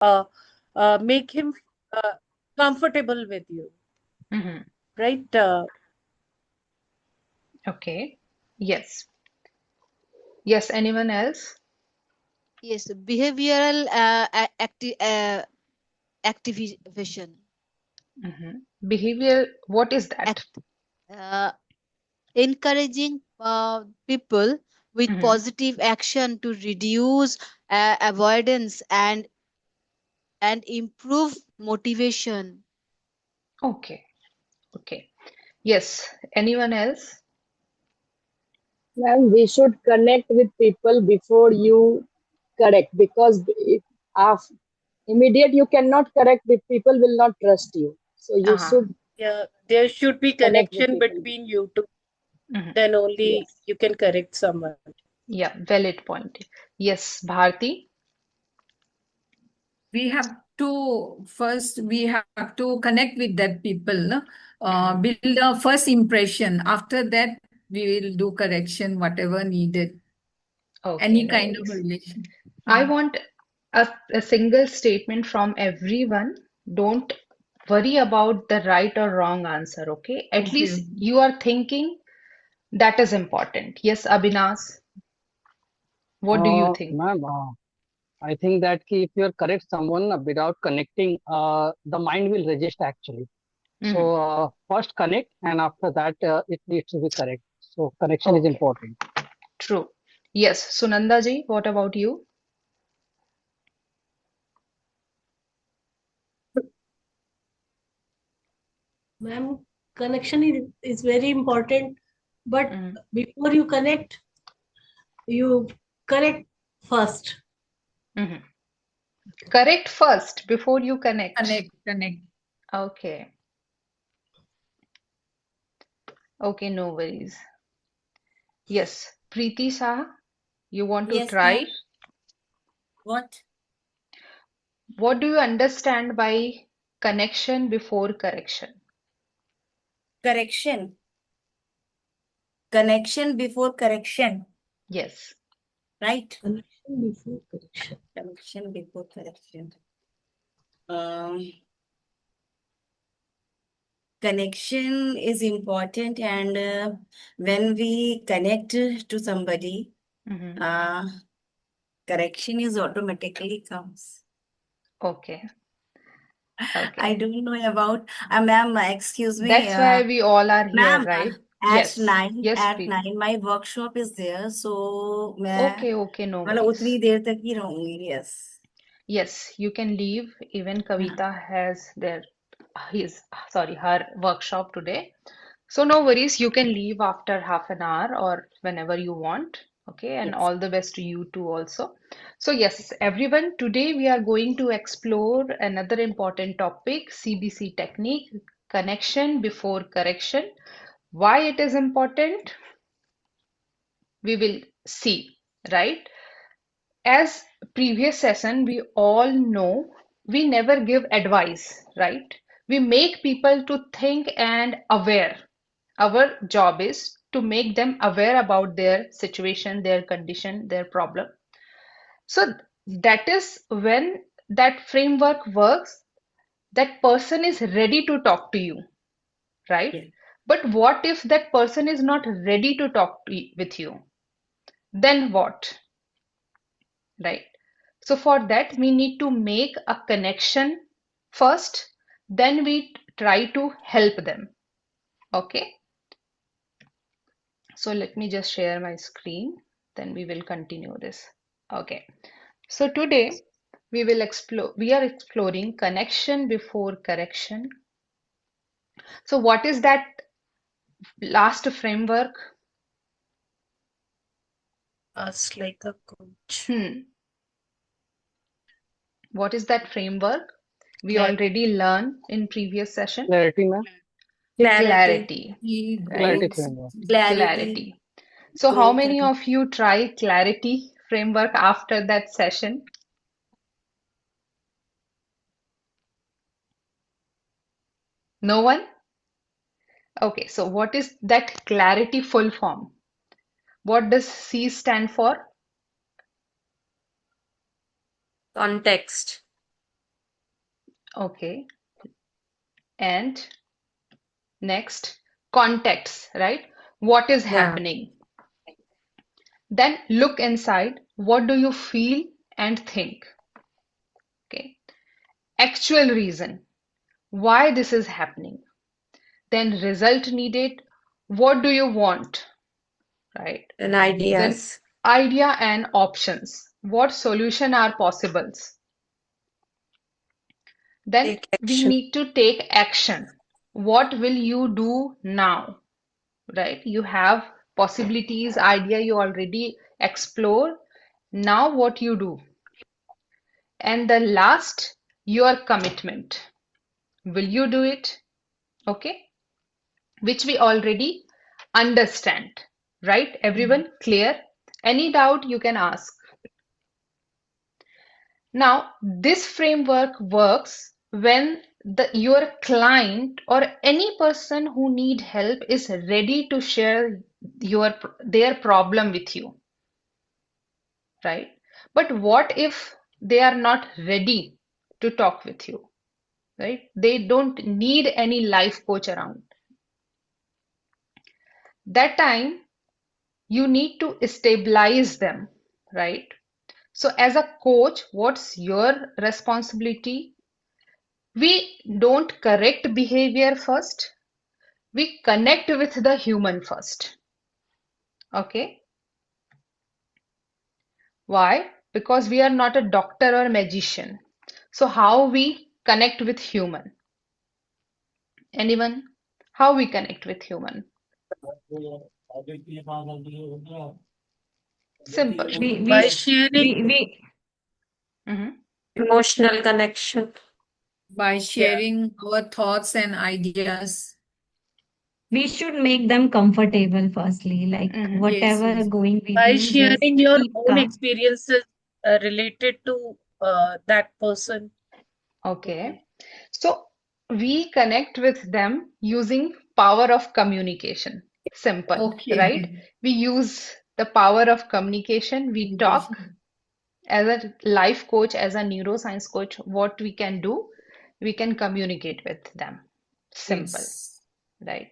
uh, make him uh, comfortable with you, Mm-hmm. right? Okay. Yes. Yes. Anyone else? Yes, behavioral activation. Mm-hmm. Behavior, what is that? Act, uh, Encouraging people with Mm-hmm. positive action to reduce avoidance and improve motivation. Okay. Okay. Yes. Anyone else? Ma'am, we should connect with people before you correct, because if af- immediate you cannot correct, with people will not trust you. So you Uh-huh. should Yeah, there should be connect with connection people. between you two. Mm-hmm. Then only Yes. you can correct someone. Yeah, valid point. Yes, Bharti. We have to first we have to connect with that people, no? Mm-hmm. Build a first impression. After that, we will do correction, whatever needed. Okay, Any no kind of a worries. relation. I Hmm. want a single statement from everyone. Don't worry about the right or wrong answer, okay? At Okay. least you are thinking that is important. Yes, Abhinas, what do you think? Ma'am, I think that if you correct someone without connecting, the mind will resist actually. Mm-hmm. So first connect, and after that, it needs to be correct. So connection is Okay, important. true. Yes, Sunanda ji, what about you? Ma'am, connection is very important, but Mm-hmm. before you connect, you correct first. Mm-hmm. Correct first before you connect. Connect. Okay, okay, no worries. Yes, Preeti Saha, you want to Yes, ma'am. try? What? What do you understand by connection before correction? Correction. Connection before correction. Yes. Right? Connection before correction. Connection before correction. Um, Connection is important, and when we connect to somebody, Mm-hmm. uh, correction is automatically comes. Okay. I Okay. don't know about, ma'am, excuse me, That's why we all are here, ma'am, right? at Yes. nine, Yes, at Preeti. nine, my workshop is there, so मैं Okay, okay, no मतलब worries. उतनी देर तक ही रहूंगी, yes. Yes, you can leave. Even हाँ. Kavita has her workshop today. So no worries, you can leave after half an hour or whenever you want. Okay, and Yes. all the best to you too also. So yes, everyone, today we are going to explore another important topic, CBC technique, connection before correction. Why it is important, we will see, right? As previous session, we all know we never give advice, right? We make people to think and aware. Our job is to make them aware about their situation, their condition, their problem. So that is when that framework works, that person is ready to talk to you, right? Yes. But what if that person is not ready to talk with you? Then what? Right? So for that, we need to make a connection first, then we try to help them. Okay? So let me just share my screen, then we will continue this. Okay. So today we are exploring connection before correction. So what is that last framework? Us like a coach. Hmm. What is that framework? We Cla- already learned in previous session. Clarity, ma'am. Clarity. Clarity, Clarity right? Goals. framework. Clarity, Clarity. So how goal many correct. of you try clarity framework after that session? No one? Okay, so what is that clarity full form? What does C stand for? Context. Okay. And next, context, right? What is Yeah. happening? Then look inside. What do you feel and think? Okay. Actual reason why this is happening. Then result needed. What do you want? Right. And Then ideas. idea and options. What solution are possibles? Then Take we action. need to take action. What will you do now? Right? You have possibilities, idea you already explore. Now what you do? And the last, your commitment. Will you do it? Okay? Which we already understand. Right? Everyone clear? Any doubt you can ask. Now, this framework works when your client or any person who need help is ready to share their problem with you, right? But what if they are not ready to talk with you, right? They don't need any life coach around. That time, you need to stabilize them, right? So as a coach, what's your responsibility? We don't correct behavior first. We connect with the human first. Okay? Why? Because we are not a doctor or magician. So how we connect with human? Anyone? How we connect with human? Simple. By sharing Mhm. emotional connection. By sharing our thoughts and ideas. We should make them comfortable firstly, like Mhm. Yes, whatever yes. going with By you, just sharing your keep own calm. experiences related to that person. Okay. So we connect with them using power of communication. Simple, right? Okay. We use the power of communication. We talk as a life coach, as a neuroscience coach. What we can do, we can communicate with them. Simple, Yes. right?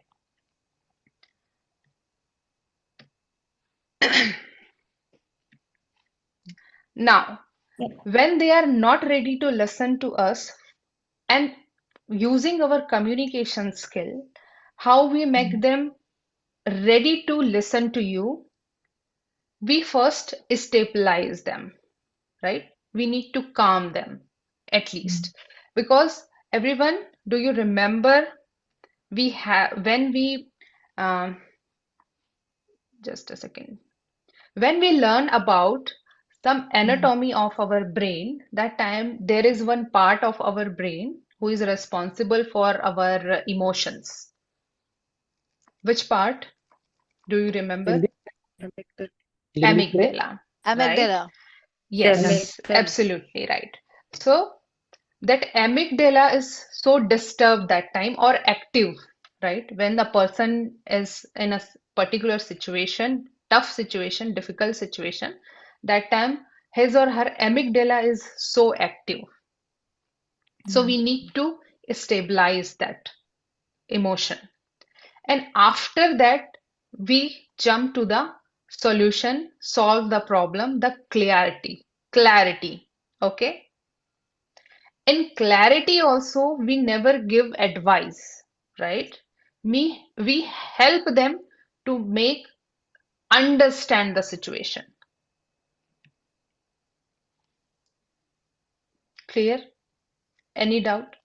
Now, when they are not ready to listen to us and using our communication skill, how we make them ready to listen to you, we first stabilize them, right? We need to calm them at least. Because everyone, do you remember we have when we um, just a second. When we learn about some anatomy of our brain, that time there is one part of our brain who is responsible for our emotions. Which part do you remember? Limbic, limbic brain. Amygdala, right? Amygdala. Yes. Yes, absolutely right. So that amygdala is so disturbed that time or active, right? When the person is in a particular situation, tough situation, difficult situation, that time his or her amygdala is so active. So we need to stabilize that emotion. And after that, we jump to the solution, solve the problem, the clarity. Clarity. Okay? In clarity also, we never give advice, right? We help them to make understand the situation. Clear? Any doubt?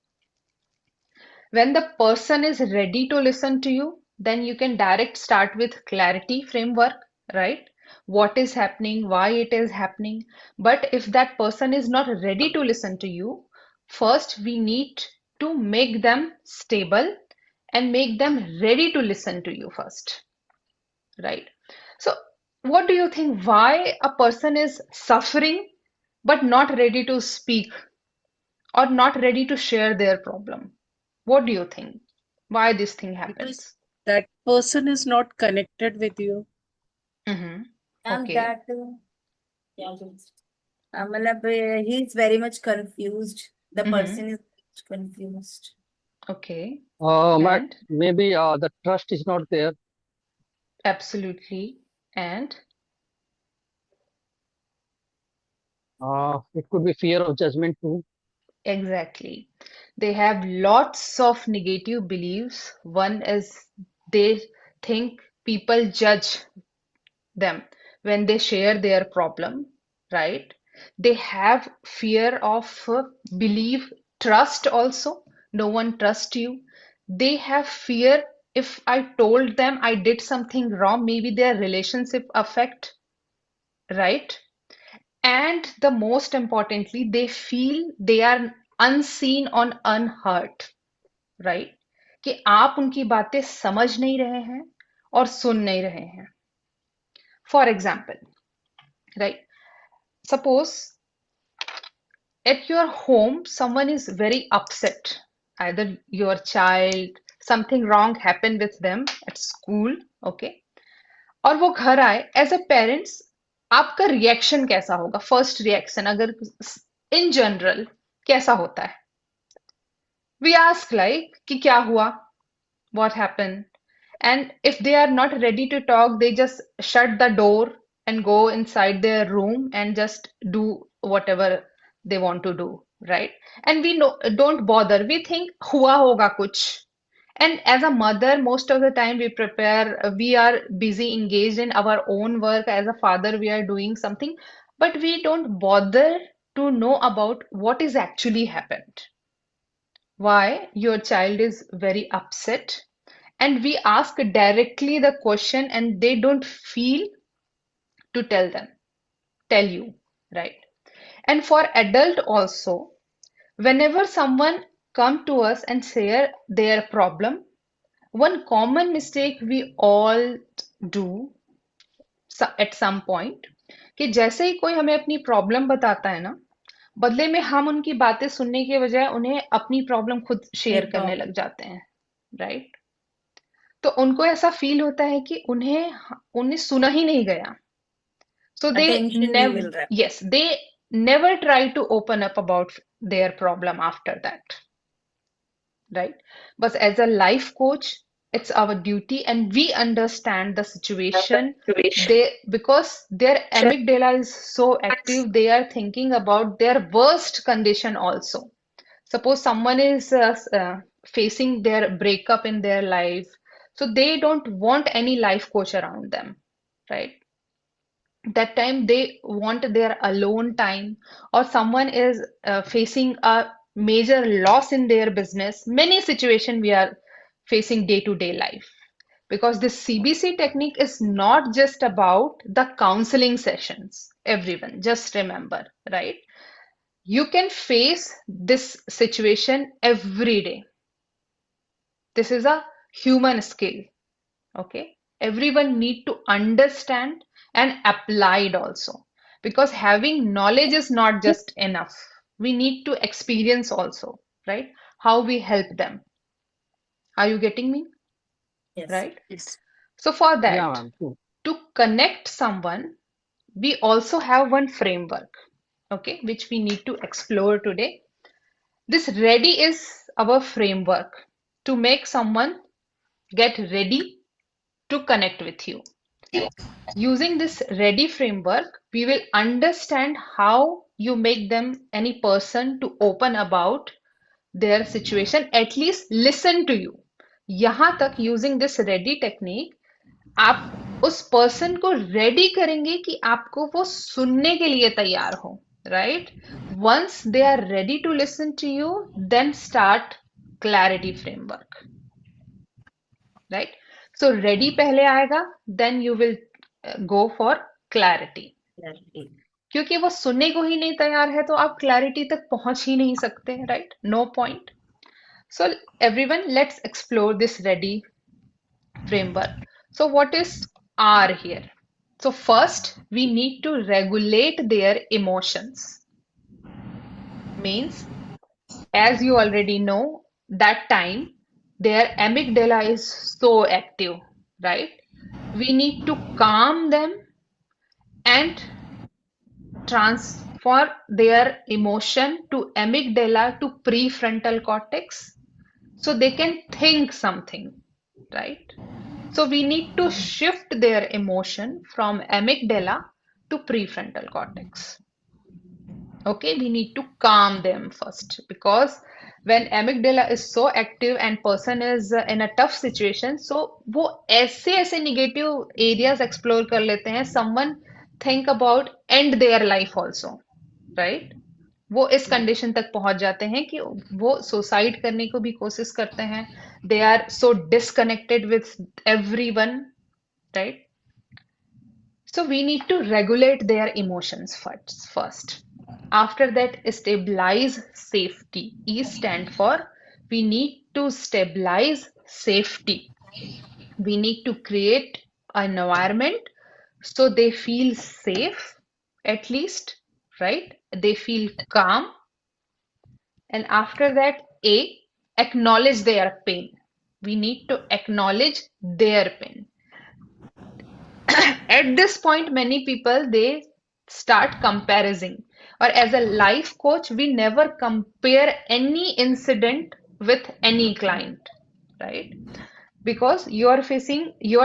When the person is ready to listen to you, then you can direct start with clarity framework, right? What is happening, why it is happening. But if that person is not ready to listen to you, first we need to make them stable and make them ready to listen to you first, right? So, what do you think? Why a person is suffering but not ready to speak or not ready to share their problem? What do you think? Why this thing Because happens? that person is not connected with you. Mm-hmm. And Okay. that मतलब he is very much confused. The Mm-hmm. person is Confused. Okay. But And maybe the trust is not there. absolutely. And It could be fear of judgment too. exactly. They have lots of negative beliefs. One is they think people judge them when they share their problem, right? They have fear of belief, trust also. No one trusts you. They have fear if I told them I did something wrong, maybe their relationship affect, right? And the most importantly, they feel they are unseen और unheard, right? कि आप उनकी बातें समझ नहीं रहे हैं और सुन नहीं रहे हैं. For example, right? Suppose at your home, someone is very upset. Either your child, something wrong happened with them at school, okay? और वो घर आए एज अ पेरेंट्स आपका रिएक्शन कैसा होगा फर्स्ट रिएक्शन अगर इन जनरल कैसा होता है वी आस्क लाइक कि क्या हुआ what happened and if they are not ready to talk they just shut the door and go inside their room and just do whatever they want to do, right? And we know, don't bother, we think hua hoga kuch. And as a mother most of the time we prepare, we are busy engaged in our own work. As a father we are doing something but we don't bother to know about what is actually happened, why your child is very upset, and we ask directly the question and they don't feel to tell you, right? And for adult also, whenever someone come to us and share their problem, one common mistake we all do at some point कि जैसे ही कोई हमें अपनी problem बताता है ना बदले में हम उनकी बातें सुनने के बजाय उन्हें अपनी प्रॉब्लम खुद शेयर Take करने off. लग जाते हैं, राइट? तो उनको ऐसा फील होता है कि उन्हें उन्हें सुना ही नहीं गया. So they Attention नहीं never, मिल रहा है. yes, they never try to open up about their problem after that, right? But as a life coach, it's our duty and we understand the situation. They, because their amygdala is so active, they are thinking about their worst condition also. Suppose someone is facing their breakup in their life, so they don't want any life coach around them, right? That time they want their alone time, or someone is facing a major loss in their business. Many situation we are facing day to day life. Because this CBC technique is not just about the counseling sessions. Everyone, just remember, right? You can face this situation every day. This is a human skill, okay? Everyone need to understand and apply it also. Because having knowledge is not just enough. We need to experience also, right? How we help them. Are you getting me? Yes. Right? So for Yeah, that, ma'am. True. to connect someone, we also have one framework, okay, which we need to explore today. This ready is our framework to make someone get ready to connect with you. Using this ready framework, we will understand how you make them any person to open about their situation, at least listen to you. यहाँ तक using this ready technique, आप उस person को ready करेंगे कि आपको वो सुनने के लिए तैयार हो, right? Once they are ready to listen to you then start clarity framework, right? So ready पहले आएगा then you will go for clarity. Clarity. क्योंकि वो सुनने को ही नहीं तैयार है तो आप क्लैरिटी तक पहुंच ही नहीं सकते, right? No point. So everyone, let's explore this ready framework. So what is R here? So first, we need to regulate their emotions. Means, as you already know, that time their amygdala is so active, right? We need to calm them and transfer their emotion to amygdala to prefrontal cortex so they can think something, right? So we need to shift their emotion from amygdala to prefrontal cortex. Okay, we need to calm them first because when amygdala is so active and person is in a tough situation, so वो ऐसे ऐसे negative areas explore कर लेते हैं. Someone think about end their life also, right? वो इस condition तक पहुंच जाते हैं कि वो सुसाइड करने को भी कोशिश करते हैं. They are so disconnected with everyone, right? So we need to regulate their emotions first. After that, stabilize safety. E stand for we need to stabilize safety. We need to create an environment so they feel safe, at least, right? They feel calm. And after that, A, acknowledge their pain. We need to acknowledge their pain. At this point, many people they start comparing. Or as a life coach, we never compare any incident with any client, right? Because you are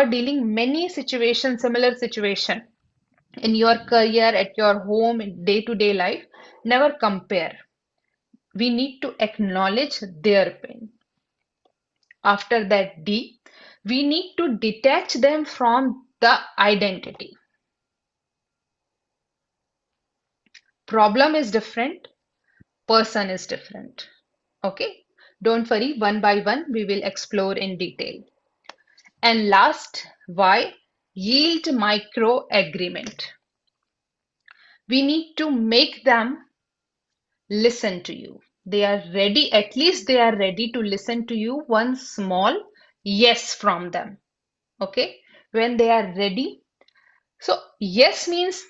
dealing many situations, similar situation in your career, at your home, in day-to-day life. Never compare. We need to acknowledge their pain. After that, D, we need to detach them from the identity. Problem is different, person is different. Okay, don't worry, one by one we will explore in detail. And last, why? Yield micro agreement. We need to make them listen to you. They are ready, at least they are ready to listen to you. One small yes from them. Okay, when they are ready. So, yes means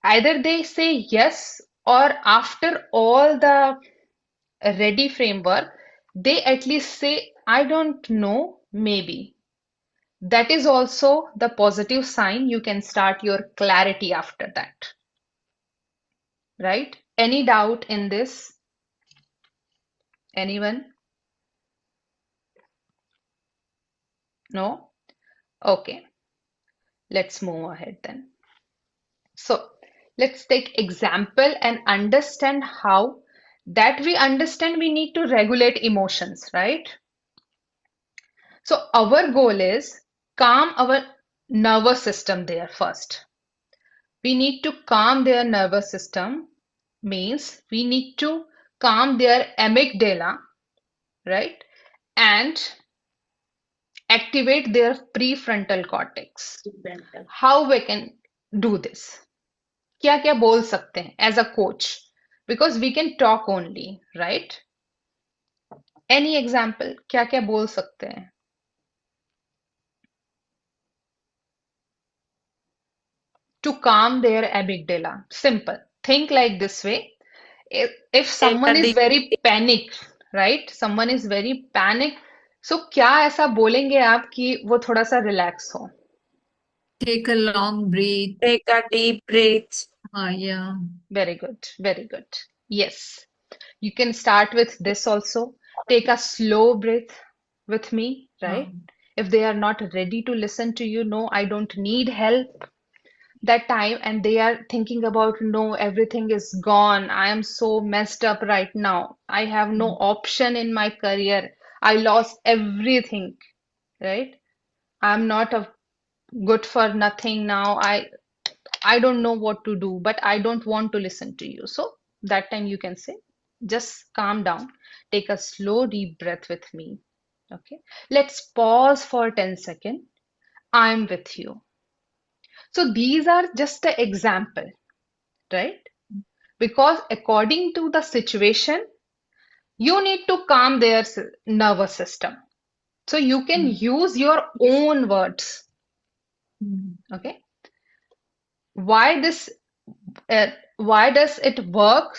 either they say yes, or after all the ready framework, they at least say, I don't know, maybe. That is also the positive sign. You can start your clarity after that. Right? Any doubt in this? Anyone? No? Okay. Let's move ahead then. So, let's take example and understand how that we understand we need to regulate emotions, right? So our goal is calm our nervous system there first. We need to calm their nervous system, means we need to calm their amygdala, right? And activate their prefrontal cortex. How we can do this? क्या क्या बोल सकते हैं as a coach? Because we can talk only, right? Any example? क्या क्या बोल सकते हैं? To calm their amygdala. Simple. Think like this way. If someone is very panicked, right? Someone is very panicked. So क्या ऐसा बोलेंगे आप कि वो थोड़ा सा relax हो? Take a long breath. Take a deep breath. Yeah. Very good. Very good. Yes. You can start with this also. Take a slow breath with me, right? If they are not ready to listen to you, no, I don't need help that time, and they are thinking about, no, everything is gone. I am so messed up right now. I have no option in my career. I lost everything, right? I'm not a good for nothing now. I don't know what to do, but I don't want to listen to you. So that time you can say, just calm down. Take a slow, deep breath with me. Okay. Let's pause for 10 seconds. I'm with you. So these are just the example, right? Because according to the situation, you need to calm their nervous system. So you can use your own words. Okay. Why this? Why does it work?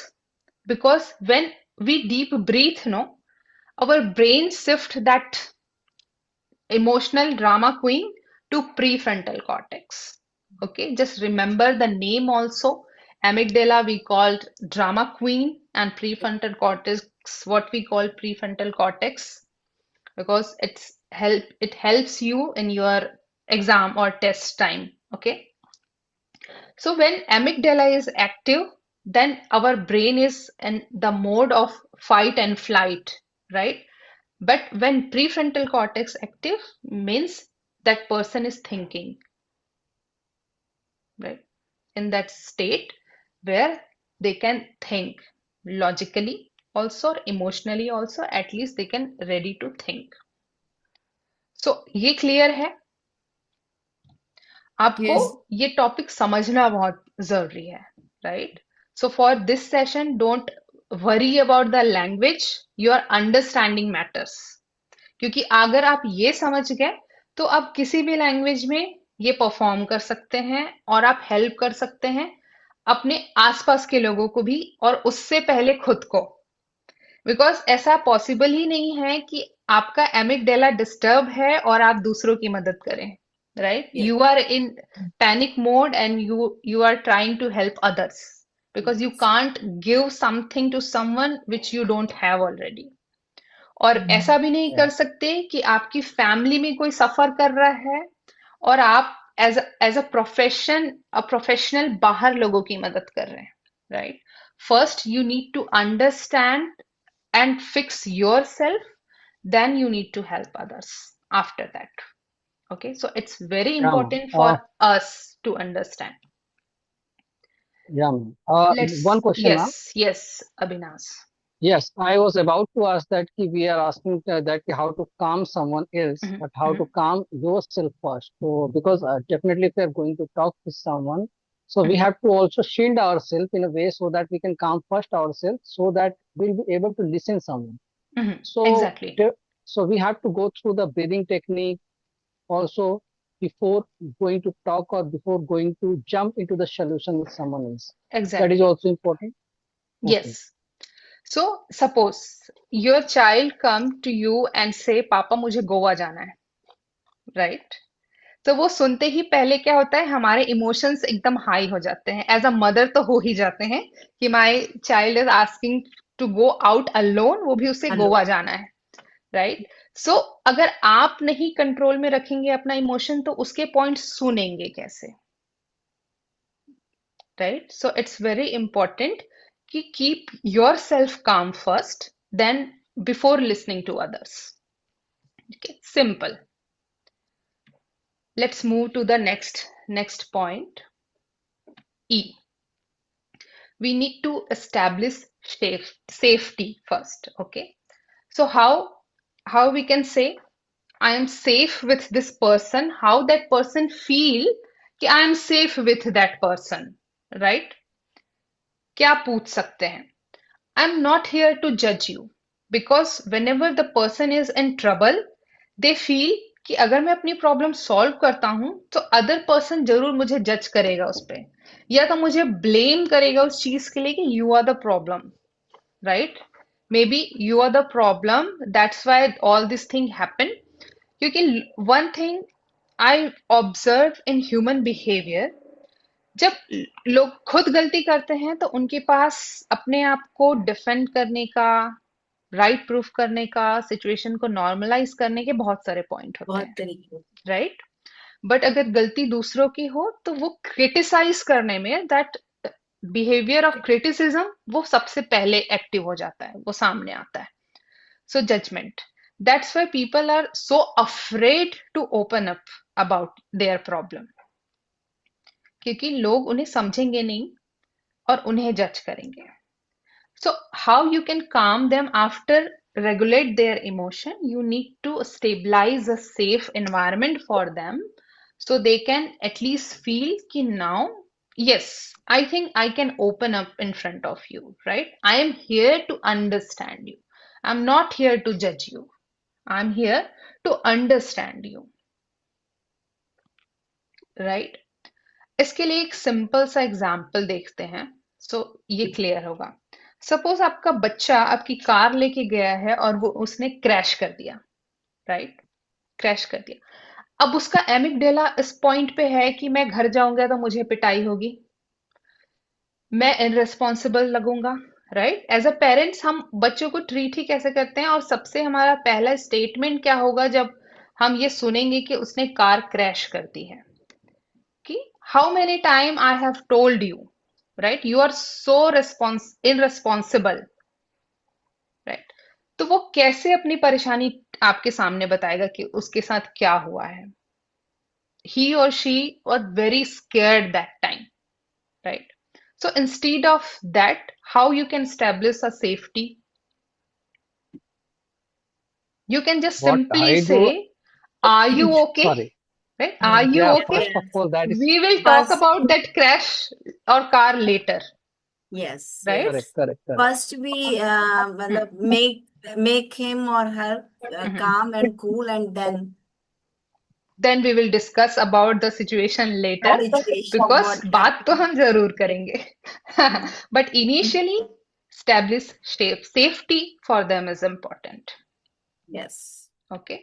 Because when we deep breathe, no, our brain shift that emotional drama queen to prefrontal cortex. Okay, just remember the name also, amygdala we called drama queen, and prefrontal cortex what we call prefrontal cortex, because it helps you in your exam or test time. Okay, so when amygdala is active, then our brain is in the mode of fight and flight, right? But when prefrontal cortex active means that person is thinking, right? In that state where they can think logically also, emotionally also, at least they can ready to think. So ये clear है आपको? Yes. ये topic समझना बहुत जरूरी है, right? So for this session don't worry about the language, your understanding matters. क्योंकि अगर आप ये समझ गए तो आप किसी भी लैंग्वेज में ये परफॉर्म कर सकते हैं और आप हेल्प कर सकते हैं अपने आसपास के लोगों को भी और उससे पहले खुद को। बिकॉज ऐसा पॉसिबल ही नहीं है कि आपका एमिगडेला डिस्टर्ब है और आप दूसरों की मदद करें, right? Yes. You are in panic mode and you are trying to help others because you can't give something to someone which you don't have already. और ऐसा भी नहीं कर सकते कि आपकी फैमिली में कोई सफर कर रहा है और आप एज अ प्रोफेशनल बाहर लोगों की मदद कर रहे हैं, right? First you need to understand and fix yourself, then you need to help others after that. Okay, so it's very Yeah, ma'am. important for us to understand. Yeah, ma'am. Let's, One question, ma'am. yes, Abhinav. Yes, I was about to ask that we are asking that how to calm someone else, but how to calm yourself first. So, because definitely if we are going to talk with someone, so we have to also shield ourselves in a way so that we can calm first ourselves, so that we'll be able to listen someone. So, Exactly. so we have to go through the breathing technique also before going to talk or before going to jump into the solution with someone else. Exactly. That is also important. Okay. Yes. So suppose your child come to you and say, पापा मुझे गोवा जाना है, right? तो वो सुनते ही पहले क्या होता है, हमारे इमोशंस एकदम हाई हो जाते हैं। एज अ मदर तो हो ही जाते हैं कि my child is asking to go out alone, वो भी उसे गोवा जाना है, राइट? सो अगर आप नहीं कंट्रोल में रखेंगे अपना इमोशन तो उसके पॉइंट सुनेंगे कैसे, right? So it's very important कि keep yourself calm first, then before listening to others. Simple. Let's move to the next point. E. We need to establish safety first. Okay. So how we can say I am safe with this person? How that person feel कि I am safe with that person, right? क्या पूछ सकते हैं? I'm not here to judge you because whenever the person is in trouble, they feel कि अगर मैं अपनी problem solve करता हूं तो अदर पर्सन जरूर मुझे जज करेगा उस पे, या तो मुझे ब्लेम करेगा उस चीज के लिए कि you are the problem, right? Maybe you are the problem, that's why all this thing happen. क्योंकि one thing I observe in human behaviour, जब लोग खुद गलती करते हैं तो उनके पास अपने आप को डिफेंड करने का, राइट प्रूफ करने का, सिचुएशन को नॉर्मलाइज करने के बहुत सारे पॉइंट होते बहुत हैं, तरीके। राइट? बट अगर गलती दूसरों की हो तो वो क्रिटिसाइज करने में, दैट बिहेवियर ऑफ क्रिटिसिज्म, वो सबसे पहले एक्टिव हो जाता है, वो सामने आता है। So judgement, that's why people are so afraid to open up about their problem, क्योंकि लोग उन्हें समझेंगे नहीं और उन्हें जज करेंगे। So how you can calm them after regulate their emotion? You need to stabilize a safe environment for them so they can at least feel कि now, yes, I think I can open up in front of you, right? I am here to understand you. I'm not here to judge you. I'm here to understand you, right? इसके लिए एक simple सा example देखते हैं, सो ये clear होगा। Suppose आपका बच्चा आपकी कार लेके गया है और वो उसने क्रैश कर दिया, राइट? क्रैश कर दिया। अब उसका एमिगडेला इस पॉइंट पे है कि मैं घर जाऊंगा तो मुझे पिटाई होगी, मैं इनरिस्पॉन्सिबल लगूंगा, राइट? एज अ पेरेंट्स हम बच्चों को ट्रीट ही कैसे करते हैं, और सबसे हमारा पहला स्टेटमेंट क्या होगा जब हम ये सुनेंगे कि उसने कार क्रैश कर दी है, कि how many time I have told you, right, you are so irresponsible, right? तो वो कैसे अपनी परेशानी आपके सामने बताएगा कि उसके साथ क्या हुआ है? He or she was very scared that time, right? So instead of that, how you can establish a safety? You can just What simply I do, say, are you okay? sorry. Right? Are you Yeah, okay? first of Yes. all, that is We will talk First, about that crash or car later, yes, right? correct, yes. correct, correct. First, we Hmm, matlab make him or her hmm. calm and cool, and then Then we will discuss about the situation later, situation because what बात तो happened. हम जरूर करेंगे. But initially, establish safety for them is important. Yes. Okay.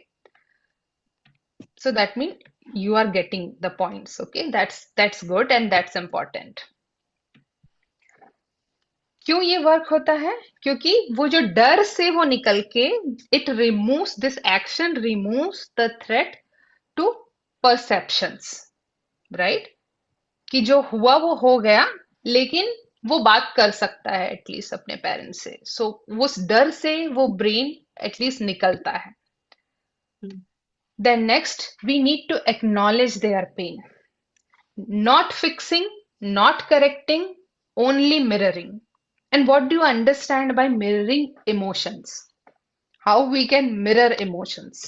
So that means you are getting the points. Okay, that's good and that's important. क्यों ये work होता है? क्योंकि वो जो डर से वो निकल के, it removes this action, removes the threat to perceptions, right? कि जो हुआ वो हो गया, लेकिन वो बात कर सकता है एटलीस्ट अपने पेरेंट्स से. सो उस डर से वो ब्रेन एटलीस्ट निकलता है. Then next, we need to acknowledge their pain. Not fixing, not correcting, only mirroring. And what do you understand by mirroring emotions? How we can mirror emotions?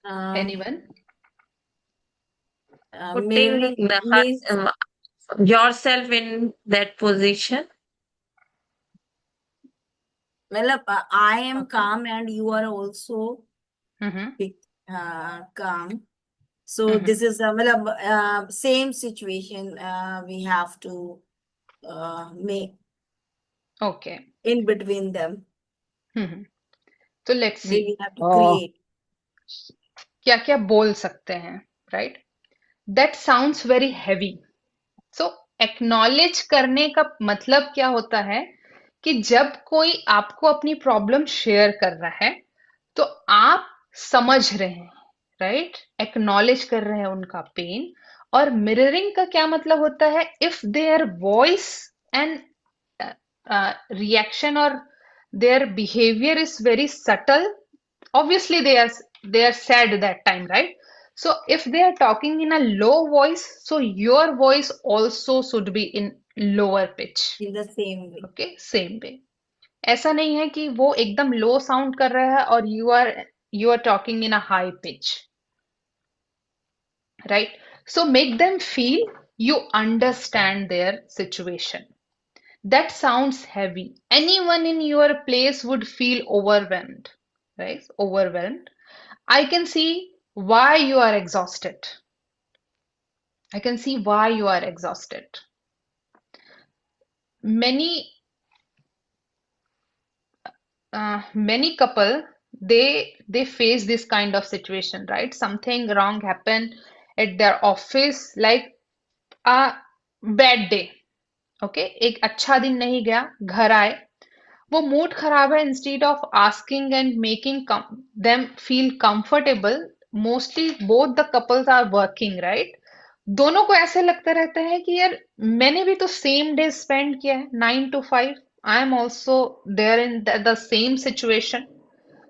Uh, Anyone? Putting Mirroring means yourself in that position. matlab, I am Okay. calm and you are also Mm-hmm. calm. So Mm-hmm. this is matlab, same situation we have to make Okay. in between them. Mm-hmm. So let's We see. will have to Uh, create. क्या क्या बोल सकते हैं, right? That sounds very heavy. So acknowledge करने का मतलब क्या होता है कि जब कोई आपको अपनी प्रॉब्लम शेयर कर रहा है, तो आप समझ रहे हैं, राइट? एक्नॉलेज कर रहे हैं उनका पेन. और मिररिंग का क्या मतलब होता है? If their voice and reaction और their behavior is very subtle, obviously they are sad that time, right? So if they are talking in a low voice, so your voice also should be in lower pitch. In the same way. Okay, same way. ऐसा नहीं है कि वो एकदम low sound कर रहा है और you are talking in a high pitch, right? So make them feel you understand their situation. That sounds heavy. Anyone in your place would feel overwhelmed, right? Overwhelmed. I can see why you are exhausted. I can see why you are exhausted. Many couple, they face this kind of situation, right? Something wrong happened at their office, like a bad day. Okay, एक अच्छा दिन नहीं गया, घर आए, वो mood खराब है. Instead of asking and making them feel comfortable, mostly both the couples are working, right? दोनों को ऐसे लगता रहता है कि यार मैंने भी तो सेम डे स्पेंड किया है, 9 to 5. I am also there in the same situation.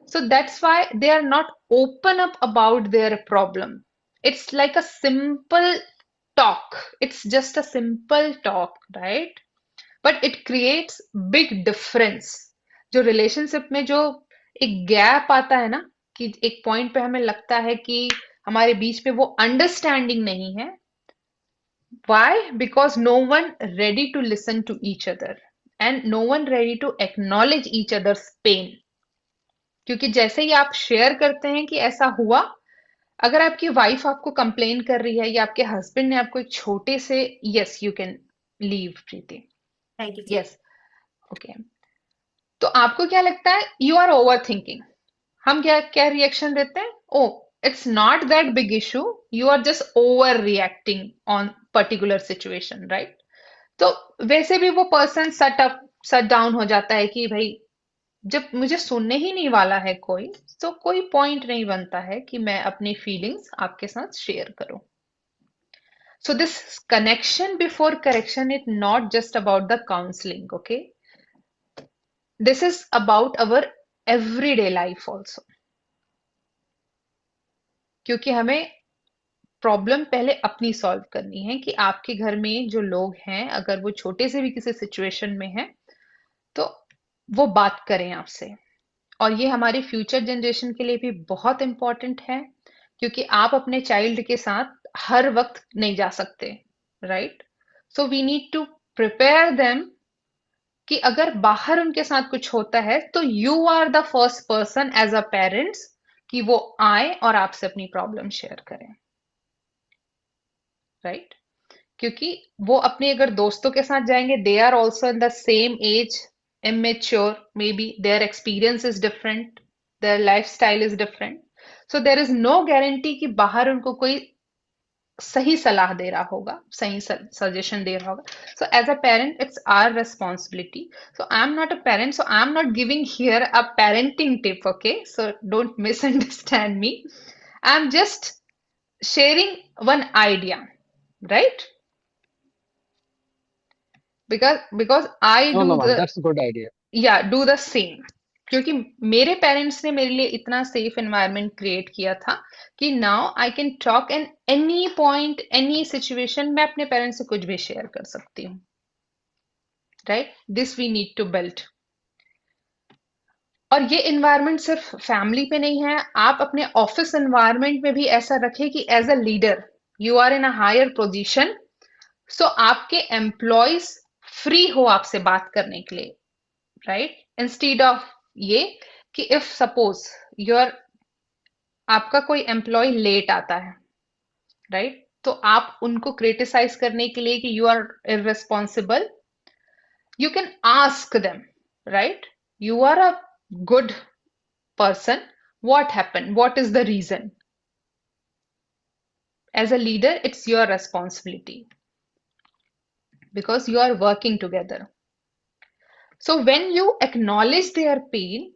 So that's why they are not open up about their problem. It's like a simple talk. It's just a simple talk, right? But it creates big difference. जो relationship में जो एक gap आता है ना, कि एक point पे हमें लगता है कि हमारे बीच में वो अंडरस्टैंडिंग नहीं है. Why? Because no one ready to listen to each other and no one ready to acknowledge each other's pain. क्योंकि जैसे ही आप शेयर करते हैं कि ऐसा हुआ, अगर आपकी वाइफ आपको कंप्लेन कर रही है या आपके हस्बैंड ने आपको एक छोटे से, yes you can leave Preeti, Thank you. Yes, okay, तो आपको क्या लगता है? You are over thinking. हम क्या क्या रिएक्शन देते हैं? ओ, it's not that big issue. You are just overreacting on particular situation, right? तो वैसे भी वो पर्सन सट डाउन हो जाता है कि भाई जब मुझे सुनने ही नहीं वाला है कोई, तो कोई पॉइंट नहीं बनता है कि मैं अपनी फीलिंग्स आपके साथ शेयर करूं. So this connection before correction is not just about the counseling, okay? This is about our everyday life also. क्योंकि हमें प्रॉब्लम पहले अपनी सॉल्व करनी है कि आपके घर में जो लोग हैं अगर वो छोटे से भी किसी सिचुएशन में हैं तो वो बात करें आपसे. और ये हमारी फ्यूचर जनरेशन के लिए भी बहुत इंपॉर्टेंट है क्योंकि आप अपने चाइल्ड के साथ हर वक्त नहीं जा सकते, right? So we need to prepare them कि अगर बाहर उनके साथ कुछ होता है तो you are the first person as a parents कि वो आए और आपसे अपनी प्रॉब्लम शेयर करें, राइट? क्योंकि वो अपने अगर दोस्तों के साथ जाएंगे, they are also in the same age, immature, maybe their experience is different, their lifestyle is different. So there is no guarantee कि बाहर उनको कोई सही सलाह दे रहा होगा, सही सजेशन दे रहा होगा. So as a parent, it's our responsibility. So I'm not a parent, so I'm not giving here a parenting tip, okay? So don't misunderstand me. I'm just sharing one idea, right? Because I No, do no, ma'am. the That's a good idea. do the same. क्योंकि मेरे parents ने मेरे लिए इतना safe environment create किया था कि now I can talk in any point, any situation. मैं अपने पेरेंट्स से कुछ भी शेयर कर सकती हूँ, right? This we need to build. और ये एनवायरनमेंट सिर्फ फैमिली पे नहीं है, आप अपने ऑफिस एनवायरनमेंट में भी ऐसा रखें कि as a leader you are in a higher position. So आपके एम्प्लॉयज फ्री हो आपसे बात करने के लिए, राइट? इंस्टीड ऑफ ये कि इफ सपोज योर आपका कोई एम्प्लॉय लेट आता है, राइट? तो आप उनको क्रिटिसाइज करने के लिए कि you are irresponsible, you can ask them, right? You are a good person, what happened, what is the reason? As a leader, it's your responsibility because you are working together. So when you acknowledge their pain,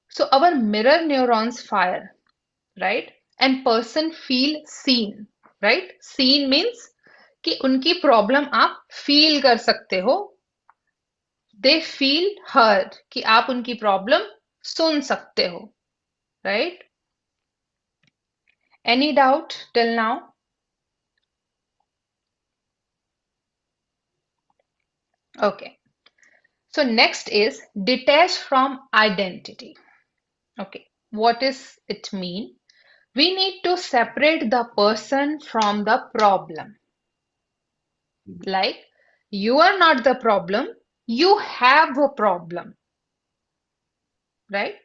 so our mirror neurons fire, right? And person feel seen, right? Seen means कि उनकी problem आप feel कर सकते हो. They feel heard कि आप उनकी problem सुन सकते हो, right? Any doubt till now? Okay. So next is detach from identity. Okay. What does it mean? We need to separate the person from the problem. Like, you are not the problem, you have a problem. Right?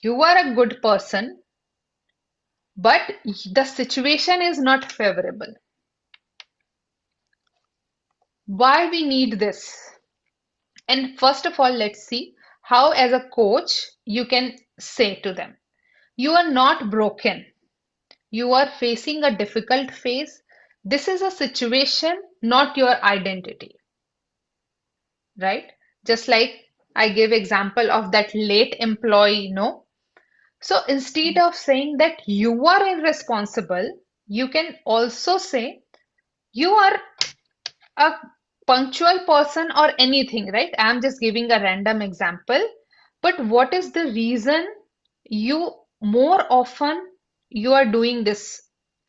You are a good person, but the situation is not favorable. Why we need this? And first of all, let's see how as a coach you can say to them, you are not broken. You are facing a difficult phase. This is a situation, not your identity. Right? Just like I gave example of that late employee, no? So instead of saying that you are irresponsible, you can also say you are a punctual person or anything, right? I'm just giving a random example. But what is the reason you more often you are doing this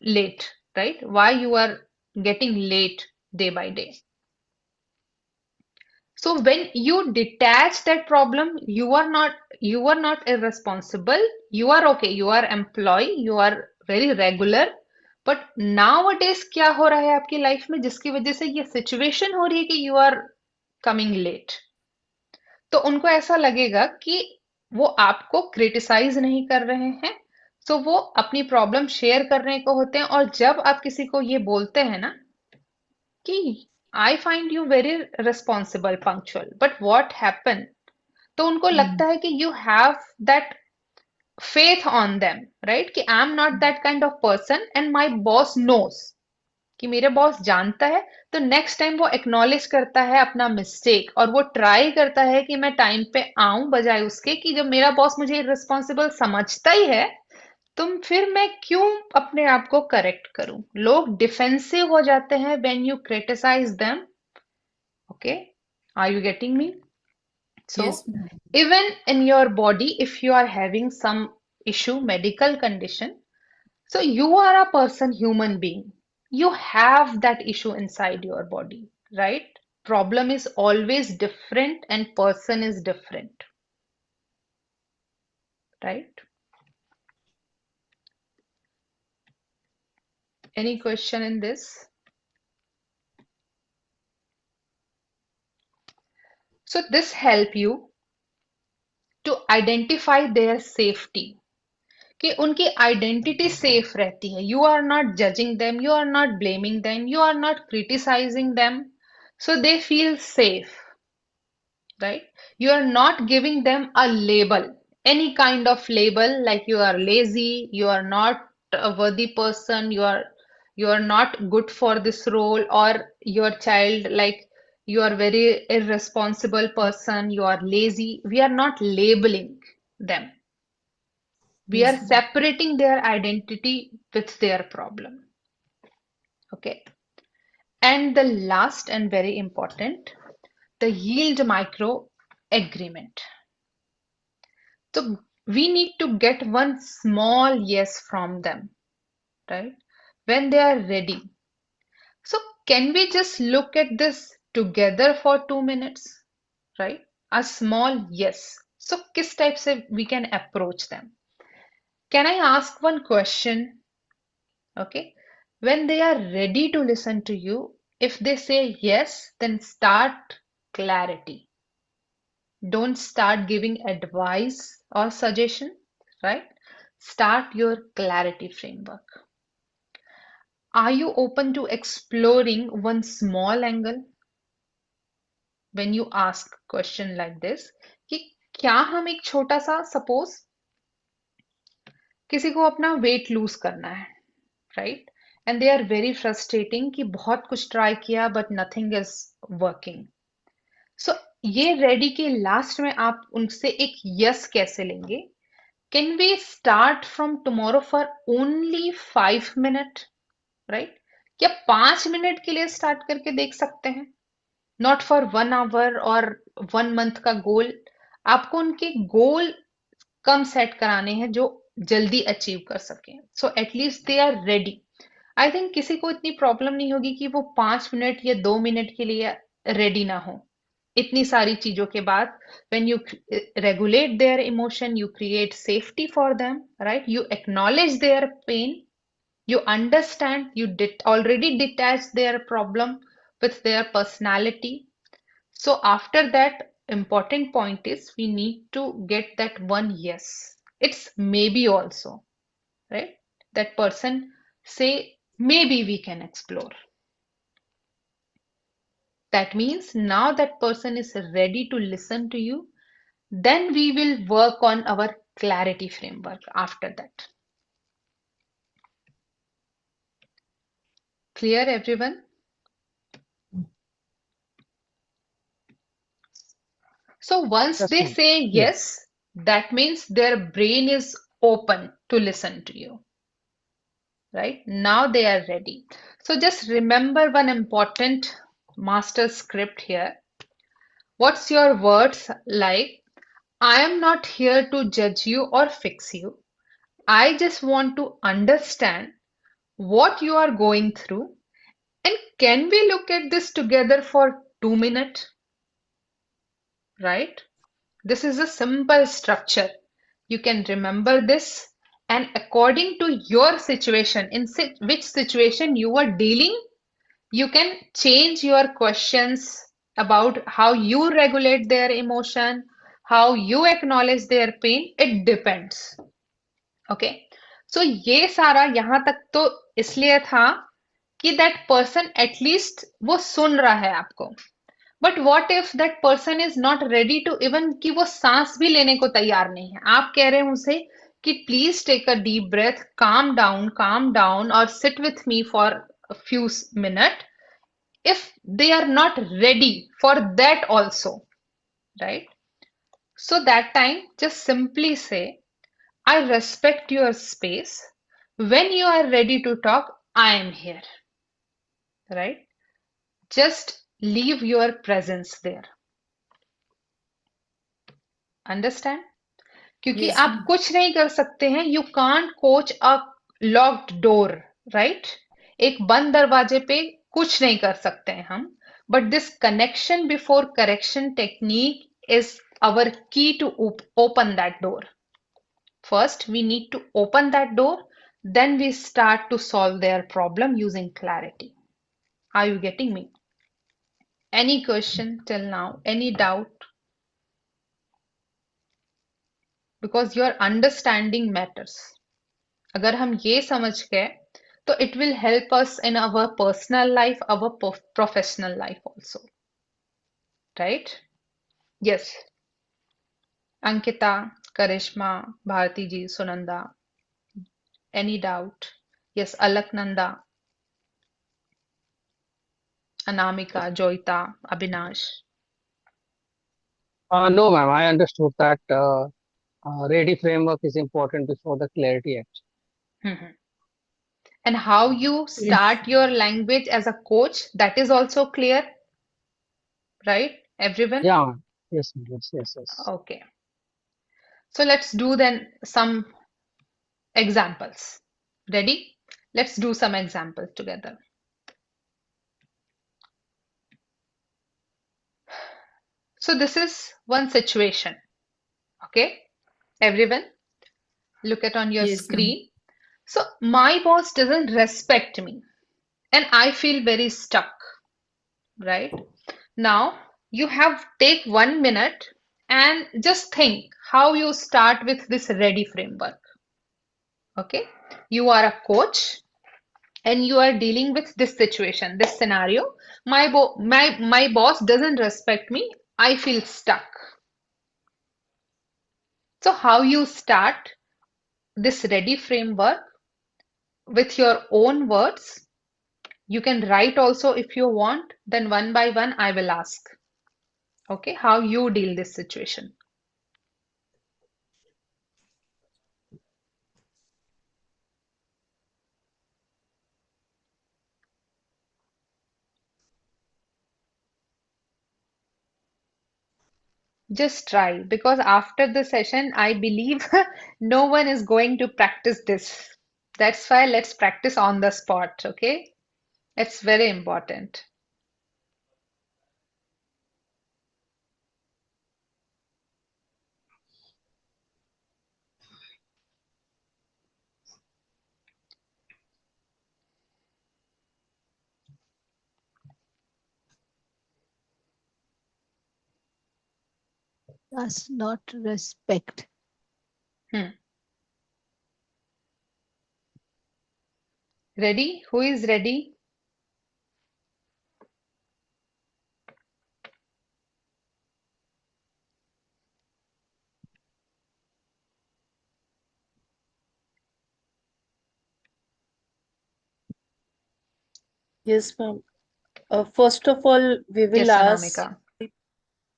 late, right? Why you are getting late day by day? So when you detach that problem, you are not irresponsible. You are okay. You are employee. You are very regular. But nowadays क्या हो रहा है आपकी life में जिसकी वजह से ये सिचुएशन हो रही है कि यू आर कमिंग लेट? तो उनको ऐसा लगेगा कि वो आपको क्रिटिसाइज नहीं कर रहे हैं, तो वो अपनी प्रॉब्लम शेयर करने को होते हैं. और जब आप किसी को ये बोलते हैं ना कि I find you very responsible, punctual, but what happen, तो उनको लगता है कि you have that faith on them, right? कि I am not that kind of person and my boss knows कि मेरे बॉस जानता है, तो नेक्स्ट टाइम वो एक्नॉलेज करता है अपना मिस्टेक और वो ट्राई करता है कि मैं टाइम पे आऊं, बजाय उसके कि जब मेरा बॉस मुझे इररिस्पॉन्सिबल समझता ही है, तुम फिर मैं क्यों अपने आप को करेक्ट करूं। लोग डिफेंसिव हो जाते हैं when you criticize them. Okay, are you getting me? So Yes, ma'am. even in your body, if you are having some issue, medical condition, so you are a person, human being, you have that issue inside your body, right? Problem is always different and person is different, right? Any question in this? So this help you to identify their safety, कि उनकी identity safe रहती है। You are not judging them, you are not blaming them, you are not criticizing them, so they feel safe, right? You are not giving them a label, any kind of label, like you are lazy, you are not a worthy person, you are not good for this role, or your child, like you are very irresponsible person, you are lazy. We are not labeling them. We are Yes, ma'am. separating their identity with their problem. Okay. And the last and very important, the yield micro agreement. So we need to get one small yes from them, right? When they are ready. So can we just look at this together for 2 minutes, right? A small yes. So किस type से we can approach them? Can I ask one question? Okay. When they are ready to listen to you, if they say yes, then start clarity. Don't start giving advice or suggestion, right? Start your clarity framework. Are you open to exploring one small angle? When you ask question like this, कि क्या हम एक छोटा सा, suppose किसी को अपना wait lose करना है, right? And they are very frustrating कि बहुत कुछ ट्राई किया but nothing is working. So ये रेडी के लास्ट में आप उनसे एक यस कैसे लेंगे? Can we start from tomorrow for only 5 minute, right? क्या 5 मिनट के लिए स्टार्ट करके देख सकते हैं? नॉट फॉर 1 आवर और 1 मंथ का गोल। आपको उनके गोल कम सेट कराने हैं जो जल्दी अचीव कर सकें, so at least they are ready. I think किसी को इतनी प्रॉब्लम नहीं होगी कि वो 5 मिनट या 2 मिनट के लिए रेडी ना हो। इतनी सारी चीजों के बाद when you regulate their emotion, you create safety for them, right? You acknowledge their pain, you understand, you did already detach their problem with their personality. So after that, important point is we need to get that one yes. It's maybe also, right? That person say maybe we can explore. That means now that person is ready to listen to you, then we will work on our clarity framework after that. Clear, everyone? So once Yes, they ma'am. say Yes. yes, that means their brain is open to listen to you. Right? Now they are ready. So just remember one important master script here. What's your words like? I am not here to judge you or fix you. I just want to understand what you are going through. And can we look at this together for 2 minutes? Right? This is a simple structure. You can remember this, and according to your situation, in which situation you are dealing, you can change your questions about how you regulate their emotion, how you acknowledge their pain. It depends. Okay. So ये सारा यहाँ तक तो इसलिए था कि that person at least वो सुन रहा है आपको। But what if that person is not ready to even कि वो सांस भी लेने को तैयार नहीं है। आप कह रहे हैं उसे कि please take a deep breath, calm down, or sit with me for a few minutes. If they are not ready for that also, right? So that time, just simply say, I respect your space. When you are ready to talk, I am here, right? Just leave your presence there. Understand? क्योंकि Yes, आप ma'am. कुछ नहीं कर सकते हैं. You can't coach a locked door, right? एक बंद दरवाजे पे कुछ नहीं कर सकते हैं हम. But this connection before correction technique is our key to open that door. First, we need to open that door, then we start to solve their problem using clarity. Are you getting me? Any question till now? Any doubt? Because your understanding matters. अगर हम ये समझ गए तो it will help us in our personal life, our professional life also. Right? Yes. Ankita, Karishma, Bharti ji, Sunanda. Any doubt? Yes, Alaknanda, Anamika, Joita, Abhinash. No, ma'am. I understood that ready framework is important before the clarity action. Mhm. And how you start your language as a coach, that is also clear, right? Everyone? Yeah, ma'am. Yes, ma'am. Yes. Okay. So let's do then some examples. Ready? Let's do some examples together. So this is one situation. Okay? Everyone, look at on your Yes, ma'am. screen. So my boss doesn't respect me and I feel very stuck, right? Now you have take 1 minute and just think how you start with this ready framework. Okay, you are a coach and you are dealing with this situation, this scenario. My boss doesn't respect me. I feel stuck. So how you start this ready framework with your own words? You can write also if you want. Then one by one I will ask. Okay, how you deal this situation. Just try, because after the session, I believe no one is going to practice this. That's why let's practice on the spot, okay? It's very important. Does not respect. Ready? Who is ready? Yes, ma'am. First of all, Yes, Anamika.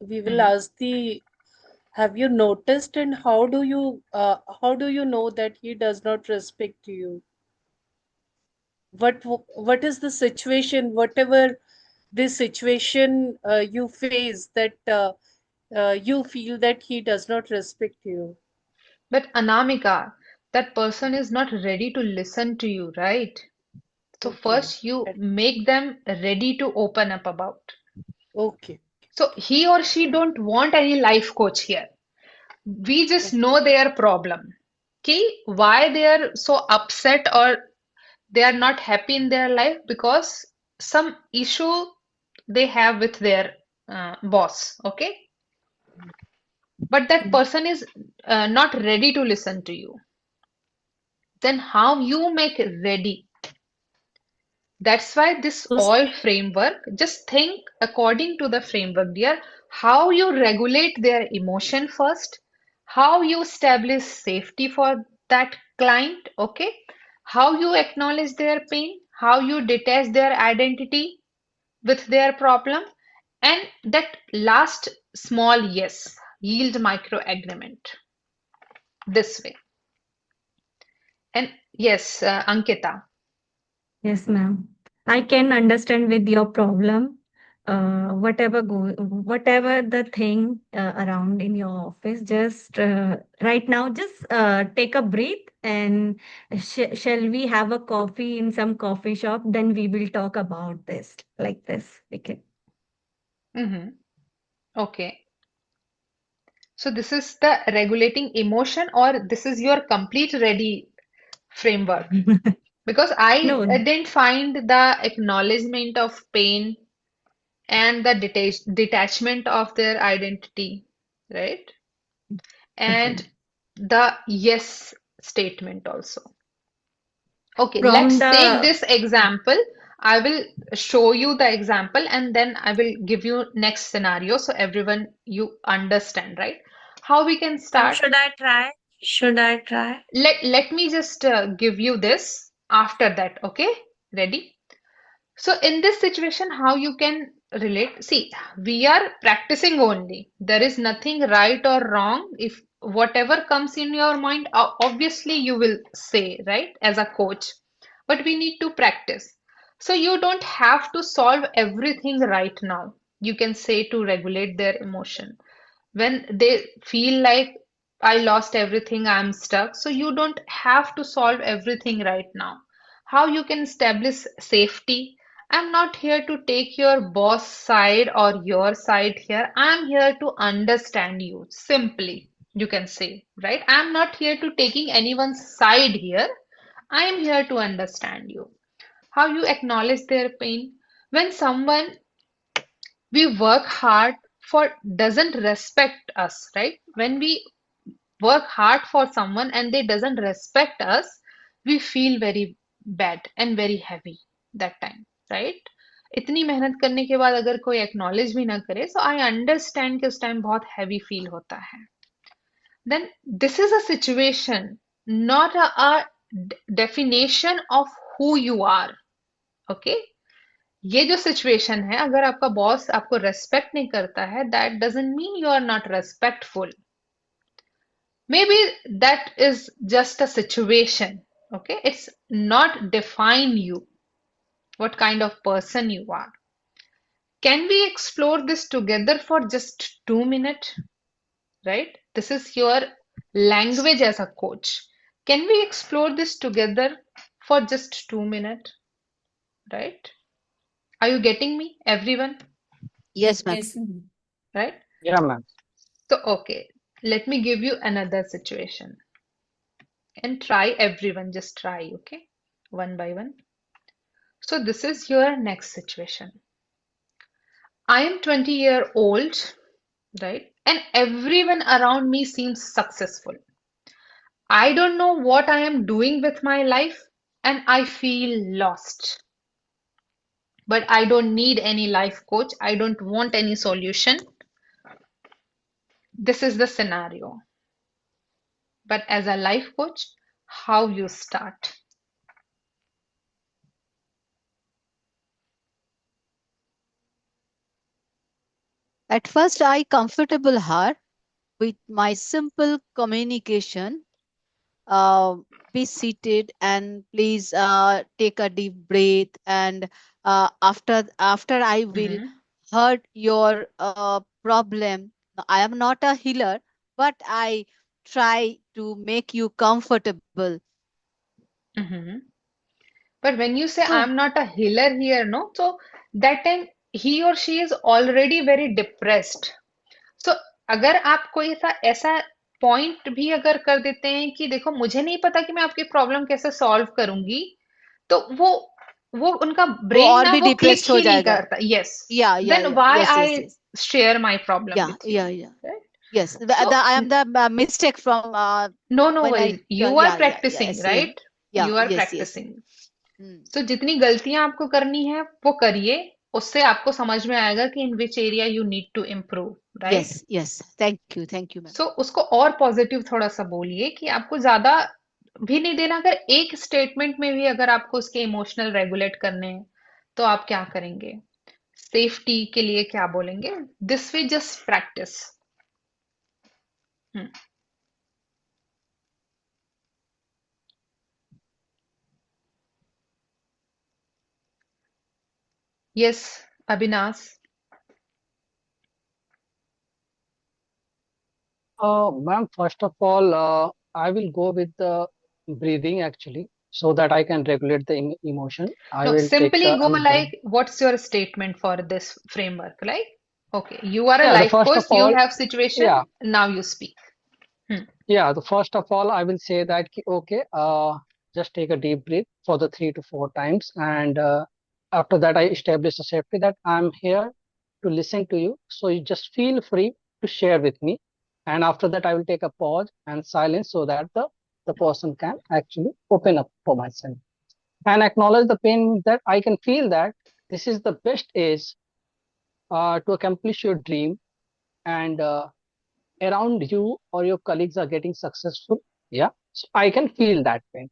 we will ask the, have you noticed and how do you know that he does not respect you? What is the situation, whatever the situation you face, that you feel that he does not respect you? But Anamika, that person is not ready to listen to you, right? So Okay. first you make them ready to open up about. Okay. So he or she don't want any life coach here. We just know their problem. Okay, why they are so upset or they are not happy in their life, because some issue they have with their boss. Okay, but that person is not ready to listen to you. Then how you make it ready? That's why this So, all framework, just think according to the framework, dear, how you regulate their emotion first, how you establish safety for that client, okay? How you acknowledge their pain, how you detach their identity with their problem, and that last small yes, yield micro agreement this way. And yes, Ankita. Yes, ma'am. I can understand with your problem. Whatever the thing around in your office, just right now, just take a breath and shall we have a coffee in some coffee shop? Then we will talk about this like this. Okay. Mm-hmm. Okay. So this is the regulating emotion, or this is your complete ready framework? Because I No, didn't find the acknowledgement of pain and the detachment of their identity, right? okay. And the yes statement also. Okay, From let's take the this example. I will show you the example and then I will give you next scenario so everyone you understand, right? How we can Ma'am, start. should I try? Should I try? Let me just give you this after that, okay? Ready? So in this situation, how you can relate? See, we are practicing only. There is nothing right or wrong. If whatever comes in your mind, obviously you will say, right, as a coach. But we need to practice. So you don't have to solve everything right now. You can say to regulate their emotion. When they feel like I lost everything, I'm stuck. So you don't have to solve everything right now. How you can establish safety? I'm not here to take your boss side or your side here. I'm here to understand you. Simply, you can say, right? I'm not here to taking anyone's side here. I am here to understand you. How you acknowledge their pain? When someone we work hard for doesn't respect us, right? When we work hard for someone and they doesn't respect us, we feel very bad and very heavy that time, right? इतनी मेहनत करने के बाद अगर कोई acknowledge भी ना करे so I understand कि उस टाइम बहुत heavy feel होता है. Then this is a situation, not a definition of who you are. Okay? ये जो सिचुएशन है अगर आपका बॉस आपको रेस्पेक्ट नहीं करता है that doesn't mean you are not respectful. Maybe that is just a situation. Okay, it's not define you what kind of person you are. Can we explore this together for just 2 minutes? Right, this is your language as a coach. Can we explore this together for just 2 minutes? Right, are you getting me, everyone? Yes, ma'am. Yes, ma'am. Right. Yeah, ma'am. So, okay, let me give you another situation and try everyone, just try, okay, one by one. So, this is your next situation. I am 20-year-old, right? And everyone around me seems successful. I don't know what I am doing with my life and I feel lost. But I don't need any life coach. I don't want any solution. This is the scenario. But as a life coach, how you start? At first, I comfortable her with my simple communication. Uh, be seated and please take a deep breath. And after I will Mhm. heard your problem. I am not a healer, but I try to make you comfortable. Mhm. But when you say So I'm not a healer here, no, so that time he or she is already very depressed. So अगर आप कोई सा ऐसा point भी अगर कर देते हैं कि देखो मुझे नहीं पता कि मैं आपकी प्रॉब्लम कैसे सॉल्व करूंगी तो वो उनका वो ब्रेन और ना भी वो क्लिक डिप्रेस्ड हो ही नहीं जाएगा. करता. Yes, yeah then yeah why yes yes I yes. Share my problem Yeah, with you, yeah, yeah. Right? Yes, so I am the mistake from no no when worries, I you are yeah, practising, yes, yeah, right? yeah, you are yes, yes. Practising. Mm. So जितनी गलतियां आपको करनी है वो करिए, उससे आपको समझ में आएगा कि in which area you need to improve, right? Yes, yes. Thank you, ma'am. So उसको और पॉजिटिव थोड़ा सा बोलिए कि आपको ज्यादा भी नहीं देना। अगर एक स्टेटमेंट में भी अगर आपको उसके इमोशनल रेगुलेट करने हैं तो आप क्या करेंगे? सेफ्टी के लिए क्या बोलेंगे? This way just practice. Yes, Avinash. Ma'am, first of all, I will go with the breathing actually, so that I can regulate the emotion. I No, will take simply go the like, what's your statement for this framework? Like, okay, you are a yeah, the life first coach, of you all, have situation, yeah, now you speak. Hmm. yeah, the first of all, I will say that okay, just take a deep breath for the 3 to 4 times, and after that, I establish the safety that I'm here to listen to you. So you just feel free to share with me, and after that, I will take a pause and silence so that the person can actually open up for myself and acknowledge the pain that I can feel that this is the best age to accomplish your dream, and around you or your colleagues are getting successful. Yeah, so I can feel that pain.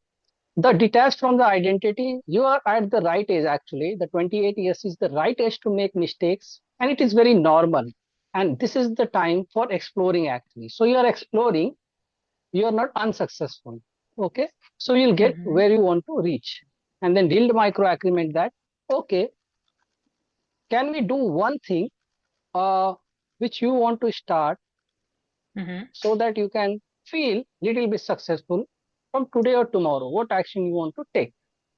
The detached from the identity, you are at the right age actually. The 28 years is the right age to make mistakes, and it is very normal. And this is the time for exploring actually. So you are exploring, you are not unsuccessful. Okay, so you'll get Mm-hmm. where you want to reach, and then build micro agreement that okay, can we do one thing uh, which you want to start Mm-hmm. so that you can feel little bit successful from today or tomorrow, what action you want to take.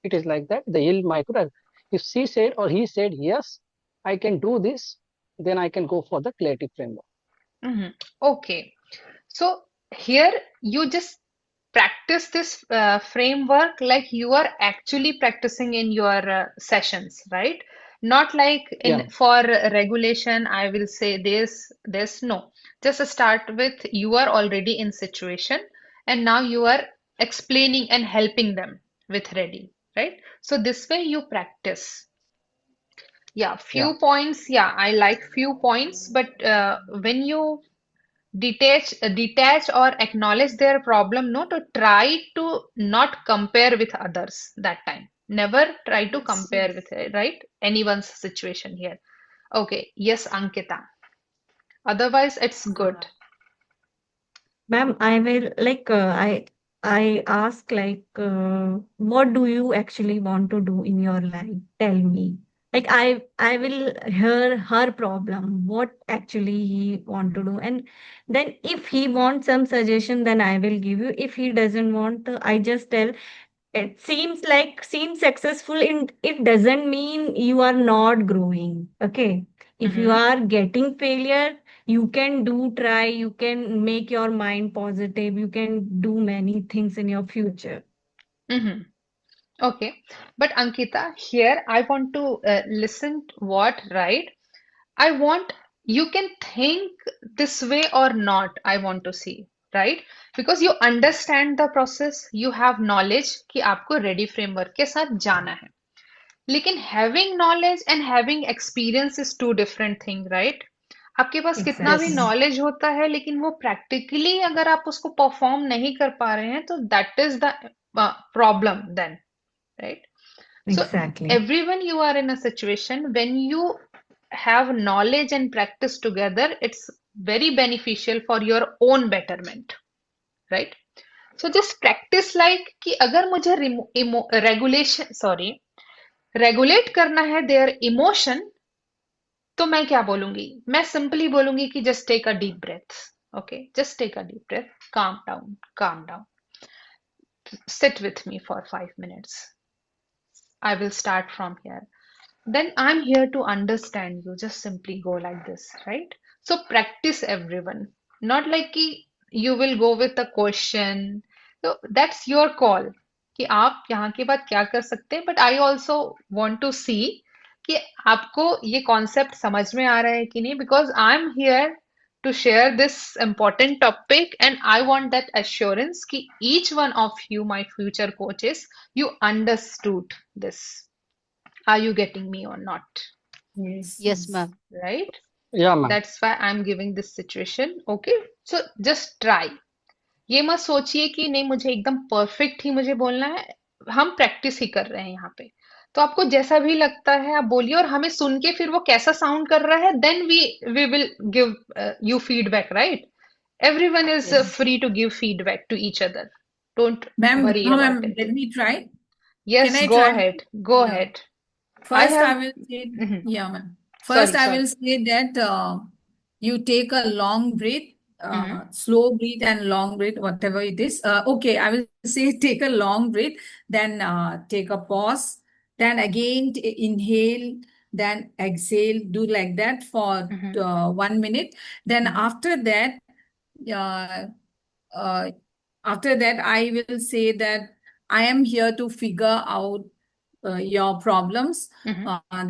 It is like that, the yield micro. If she said or he said yes, I can do this, then I can go for the creative framework. Mm-hmm. Okay. So here you just practice this framework like you are actually practicing in your sessions, right? Not like Yeah, in for regulation, I will say this, no. Just start with you are already in situation and now you are explaining and helping them with ready, right? So this way you practice. Yeah, yeah, few points. Yeah, I like few points, but when you detach or acknowledge their problem, no, to try to not compare with others that time. Never try to Yes, compare with, yes. right, anyone's situation here. Okay, yes, Ankita. Otherwise, it's good. Ma'am, I will like I ask like what do you actually want to do in your life? Tell me. Like I will hear her problem, what actually he want to do, and then if he wants some suggestion, then I will give you. If he doesn't want, I just tell it seems successful in it doesn't mean you are not growing. Okay. If you Mm-hmm. are getting failure, you can do try, you can make your mind positive, you can do many things in your future. Mm-hmm. Okay, but Ankita, here I want to listen to what, right? I want you can think this way or not. I want to see, right? Because you understand the process, you have knowledge कि आपको ready framework के साथ जाना है. लेकिन having knowledge and having experience is two different thing, right? आपके पास कितना भी Yes. Exactly. knowledge होता है लेकिन वो practically अगर आप उसको perform नहीं कर पा रहे हैं तो that is the problem then, right? So Exactly. everyone you are in a situation when you have knowledge and practice together, it's very beneficial for your own betterment, right? So just practice like कि अगर मुझे regulation regulate करना है their emotion तो मैं क्या बोलूंगी मैं simply बोलूंगी कि just take a deep breath. Okay, just take a deep breath, calm down, sit with me for 5 minutes. I will start from here. Then I'm here to understand you. Just simply go like this, right? So practice everyone. Not like कि you will go with a question. So that's your call कि आप यहाँ के बाद क्या कर सकते हैं. But I also want to see कि आपको ये concept समझ में आ रहा है कि नहीं, because I'm here to share this important topic and I want that assurance कि each one of you, my future coaches, you understood this. Are you getting me or not? Yes, Yes, yes. ma'am. Right? yeah, ma'am. That's why I'm giving this situation. Okay. So just try. ये मत सोचिए कि नहीं मुझे एकदम perfect ही मुझे बोलना है। हम प्रैक्टिस ही कर रहे हैं यहाँ पे। तो आपको जैसा भी लगता है आप बोलिए, और हमें सुन के फिर वो कैसा साउंड कर रहा है, then we will give you feedback, right? Everyone is Yes. Free to give feedback to each other. Don't Ma'am, worry no, about ma'am, let it. me try. Can yes, I go try? Ahead, go Yeah. Ahead. I First, have I will say, yeah, ma'am. First, sorry I sorry. will say that you take a long breath, slow breath and long breath, whatever it is. Okay, I will say take a long breath, then take a pause, then again inhale, then exhale. Do like that for 1 minute. Then uh, uh, after that, I will say that I am here to figure out your problems.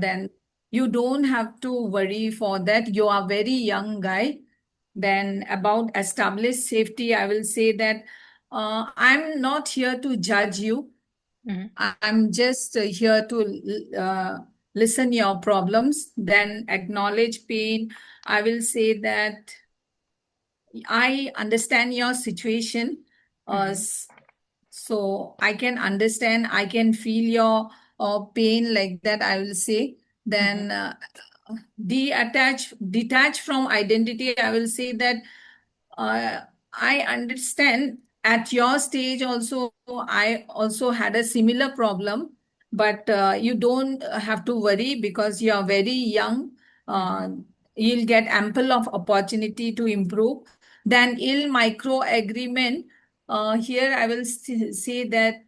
Then you don't have to worry for that. You are very young guy. Then about established safety, I will say that I'm not here to judge you. I'm just here to listen your problems. Then acknowledge pain. I will say that I understand your situation. So I can understand, I can feel your pain like that, I will say. Then detach from identity, I will say that uh, I understand at your stage also, I also had a similar problem, but you don't have to worry because you are very young. Uh, you'll get ample of opportunity to improve. Then ill micro agreement. Here I will say that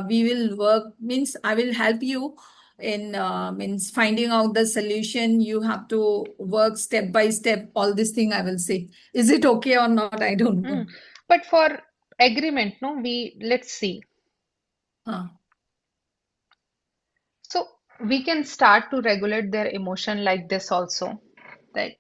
we will work, means I will help you in means finding out the solution. You have to work step by step. All this thing I will say. Is it okay or not? I don't know. But for agreement, no, we let's see. Huh. So we can start to regulate their emotion like this also. Right?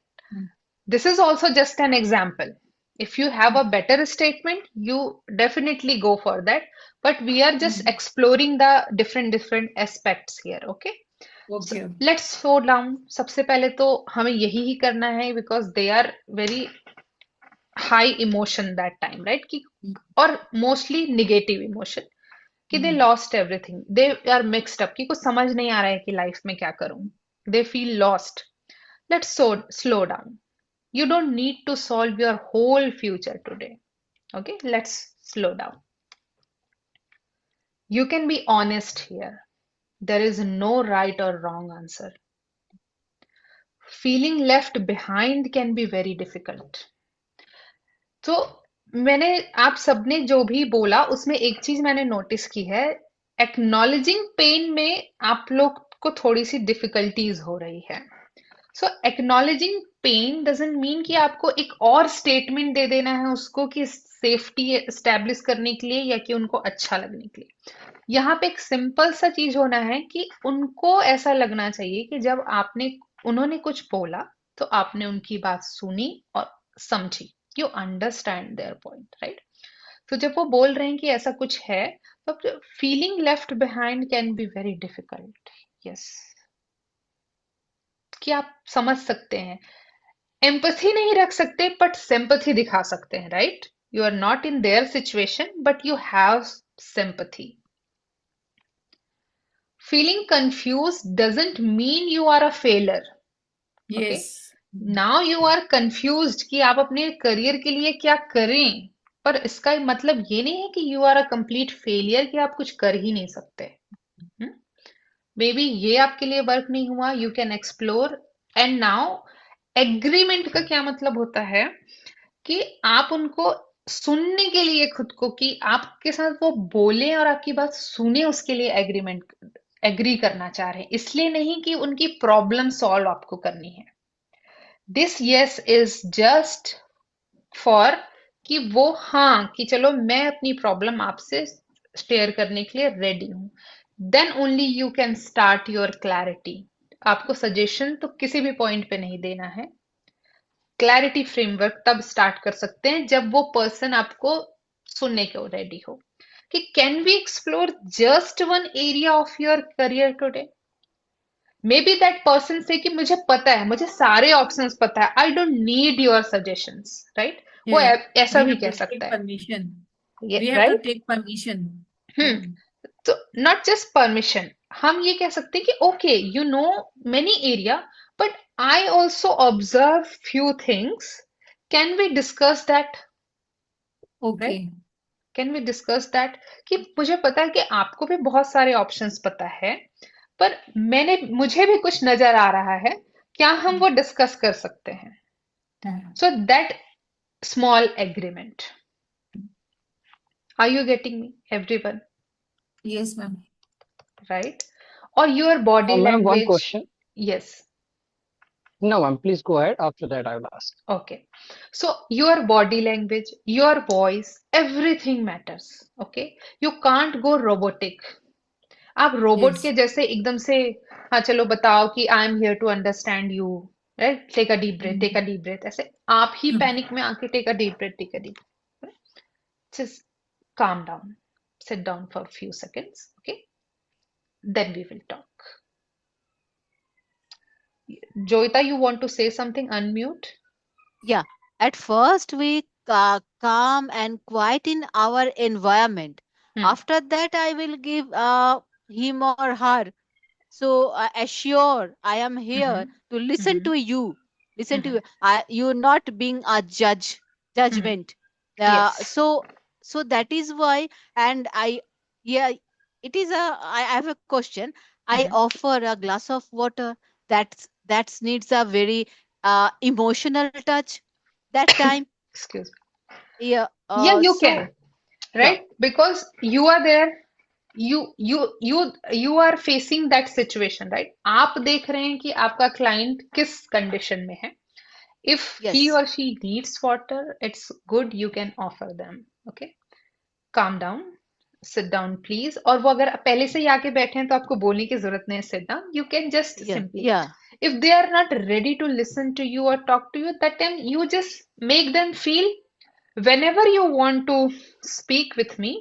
This is also just an example. If you have a better statement, you definitely go for that. But we are just exploring the different aspects here. Okay. So Okay. let's slow down. सबसे पहले तो हमें यही ही करना है because they are very high emotion that time, right? कि और mostly negative emotion कि they lost everything. They are mixed up कि कुछ समझ नहीं आ रहा है कि लाइफ में क्या करूं. They feel lost. Let's slow down. You don't need to solve your whole future today. Okay, let's slow down. You can be honest here. There is no right or wrong answer. Feeling left behind can be very difficult. तो मैंने आप सबने जो भी बोला उसमें एक चीज मैंने नोटिस की है, एक्नॉलेजिंग पेन में आप लोग को थोड़ी सी डिफिकल्टीज हो रही है। सो एक्नॉलेजिंग पेन डजंट मीन कि आपको एक और स्टेटमेंट दे देना है उसको कि सेफ्टी एस्टेब्लिश करने के लिए या कि उनको अच्छा लगने के लिए। यहाँ पे एक सिंपल सा चीज होना है कि उनको ऐसा लगना चाहिए कि जब आपने उन्होंने कुछ बोला तो आपने उनकी बात सुनी और समझी। You understand their point, right? तो जब वो बोल रहे हैं कि ऐसा कुछ है, तो feeling left behind can be very difficult. Yes, कि आप समझ सकते हैं, एम्पैथी नहीं रख सकते बट सिंपैथी दिखा सकते हैं, right? You are not in their situation but you have sympathy. Feeling confused doesn't mean you are a failure. Okay? Yes. Now you are confused कि आप अपने करियर के लिए क्या करें, पर इसका मतलब ये नहीं है कि you are a complete failure कि आप कुछ कर ही नहीं सकते। मे बी ये आपके लिए वर्क नहीं हुआ, you can explore. And now agreement का क्या मतलब होता है कि आप उनको सुनने के लिए खुद को, कि आपके साथ वो बोले और आपकी बात सुने, उसके लिए एग्रीमेंट एग्री करना चाह रहे हैं, इसलिए नहीं कि उनकी प्रॉब्लम सॉल्व आपको करनी है। This yes is just for कि वो हाँ कि चलो मैं अपनी प्रॉब्लम आपसे शेयर करने के लिए रेडी हूं। Then only you can start your clarity. आपको सजेशन तो किसी भी पॉइंट पे नहीं देना है। क्लैरिटी फ्रेमवर्क तब स्टार्ट कर सकते हैं जब वो पर्सन आपको सुनने को रेडी हो। कि can we explore just one area of your career today? Maybe that person से कि मुझे पता है, मुझे सारे ऑप्शंस पता है, I don't need your suggestions, right? वो Yeah, ऐसा we भी have कह to सकता take है, permission. ये We have to right. take permission. हम्म। तो नॉट जस्ट परमिशन, हम ये कह सकते हैं कि okay you know many area, but I also observe few things, can we discuss that, right? Okay. Can we discuss that कि मुझे पता है कि आपको भी बहुत सारे ऑप्शंस पता है, पर मुझे भी कुछ नजर आ रहा है, क्या हम वो डिस्कस कर सकते हैं? So that small agreement, are you getting me everyone, Yes, ma'am. Right? और your body Ma'am, one language, question. Yes, No, ma'am, please go ahead. After that, I will ask. okay, so your body language, your voice, everything matters. Okay, you can't go robotic, आप robot के Yes. जैसे एकदम से हाँ चलो बताओ कि I am here to understand you, right, take a deep breath, take a deep breath, ऐसे आप ही पैनिक में आके take a deep breath, take a deep, just calm down, sit down for a few seconds, okay, then we will talk. Joita, you want to say something? Unmute. Yeah, at first we calm and quiet in our environment. Hmm. After that, I will give him or her. So assure I am here Mm-hmm. to listen Mm-hmm. to you. Listen to Mm-hmm. you. You not being a Mm-hmm. judgment. Uh, Yes. so so that is why. And I, yeah, it is a. I have a question. I Mm-hmm. offer a glass of water. That needs a very emotional touch. That time, Excuse me. yeah. Yeah, you can, So yeah. right? Because you are there, you are facing that situation, right? आप देख रहे हैं कि आपका client किस condition में है. If he Yes. or she needs water, it's good, you can offer them. Okay, calm down, sit down please. और वो अगर पहले से ही आके बैठे हैं तो आपको बोलने की जरूरत नहीं है sit down. You can just Yeah. simply, Yeah. if they are not ready to listen to you or talk to you, that time you just make them feel, whenever you want to speak with me,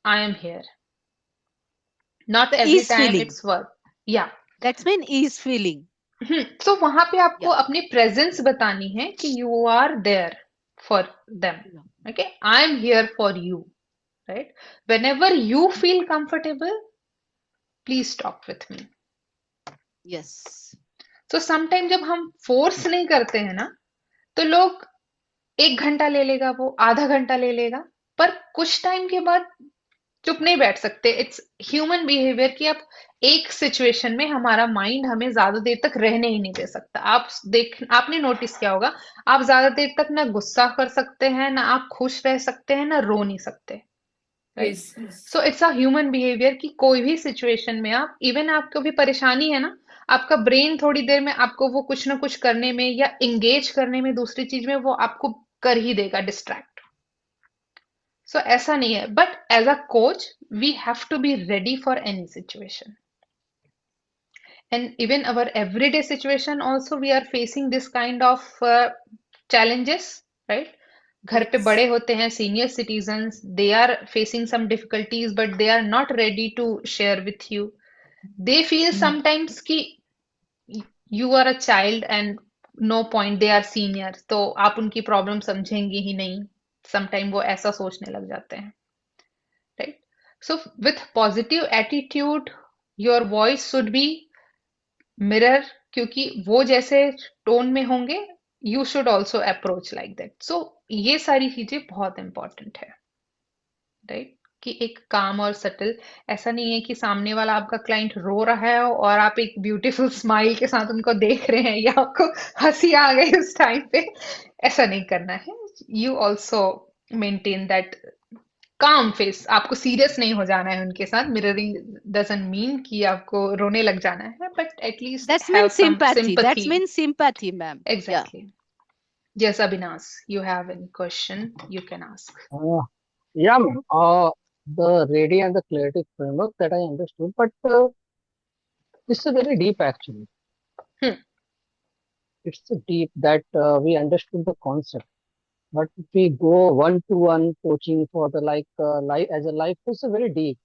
I am here. Not The every ease time feeling. it's work. Yeah. That's mean ease feeling. तो वहां पे आपको Yeah. अपनी presence बतानी है कि you are there for them. Yeah. Okay, I am here for you, right? Whenever you feel comfortable, please talk with me. Yes. So sometime जब हम फोर्स नहीं करते हैं ना, तो लोग 1 घंटा ले लेगा, वो आधा घंटा ले लेगा, पर कुछ टाइम के बाद चुप नहीं बैठ सकते. इट्स ह्यूमन बिहेवियर कि आप एक सिचुएशन में हमारा माइंड हमें ज्यादा देर तक रहने ही नहीं दे सकता. आपने नोटिस किया होगा, आप ज्यादा देर तक ना गुस्सा कर सकते हैं, ना आप खुश रह सकते हैं, ना रो नहीं सकते, right? Yes. Yes. So it's a human behaviour कि कोई भी सिचुएशन में आप, इवन आपको भी परेशानी है ना, आपका ब्रेन थोड़ी देर में आपको वो कुछ ना कुछ करने में या इंगेज करने में दूसरी चीज में वो आपको कर ही देगा डिस्ट्रैक्ट. सो ऐसा नहीं है, but as a coach we have to be ready for any situation. And even our everyday situation also, we are facing this kind of challenges, right? घर पे Yes. बड़े होते हैं senior citizens, they are facing some difficulties but they are not ready to share with you. They feel sometimes कि you are a child and no point, they are senior, तो आप उनकी problem समझेंगे ही नहीं. Sometime वो ऐसा सोचने लग जाते हैं, right? So with positive attitude, your voice should be mirror, क्योंकि वो जैसे टोन में होंगे, you should also approach like that. So ये सारी चीजें बहुत इंपॉर्टेंट है, राइट? कि एक काम और सटल, ऐसा नहीं है कि सामने वाला आपका क्लाइंट रो रहा है और आप एक ब्यूटीफुल स्माइल के साथ उनको देख रहे हैं या आपको हंसी आ गई उस टाइम पे. ऐसा नहीं करना है. यू ऑल्सो मेंटेन दैट काम फेस. आपको सीरियस नहीं हो जाना है उनके साथ. मिररिंग डजंट मीन कि आपको रोने लग जाना है, but at least That's have mean some sympathy. That's sympathy. mean sympathy, ma'am. Yeah. Exactly. Yes, Abhinas, you have any question, you can ask. Yeah, ma'am. The ready and the clarity framework that I understood, but it's a very deep actually. Hmm. It's so deep that we understood the concept. But if we go one-to-one coaching for the life as a life, it's a very deep.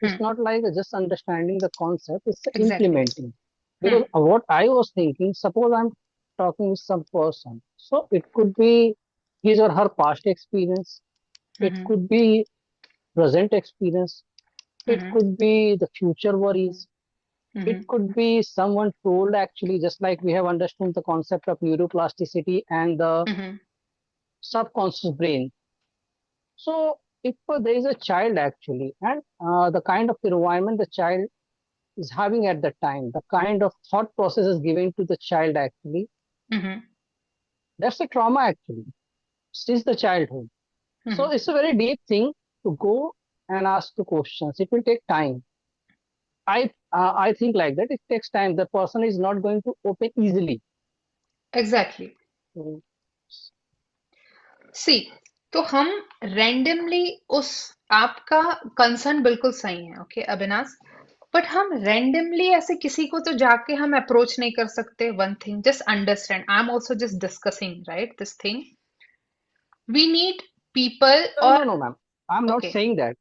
It's Hmm. not like just understanding the concept, it's Exactly. implementing. Hmm. Because what I was thinking, suppose I'm talking with some person. So it could be his or her past experience. It Mm-hmm. could be present experience. It Mm-hmm. could be the future worries. It Mm-hmm. could be someone told, actually, just like we have understood the concept of neuroplasticity and the Mm-hmm. subconscious brain. So if there is a child actually, and the kind of environment the child is having at that time, the kind of thought process is given to the child actually, Mm-hmm. that's a trauma actually, since the childhood. So Mm-hmm. it's a very deep thing to go and ask the questions. It will take time. I think like that. It takes time. The person is not going to open easily. Exactly. Mm. सी तो हम randomly उस आपका concern बिल्कुल सही है okay Avinash but हम randomly ऐसे किसी को तो जाके हम अप्रोच नहीं कर सकते one thing just understand I am also just discussing right this thing we need people No, और no, no, ma'am. I'm not okay saying that.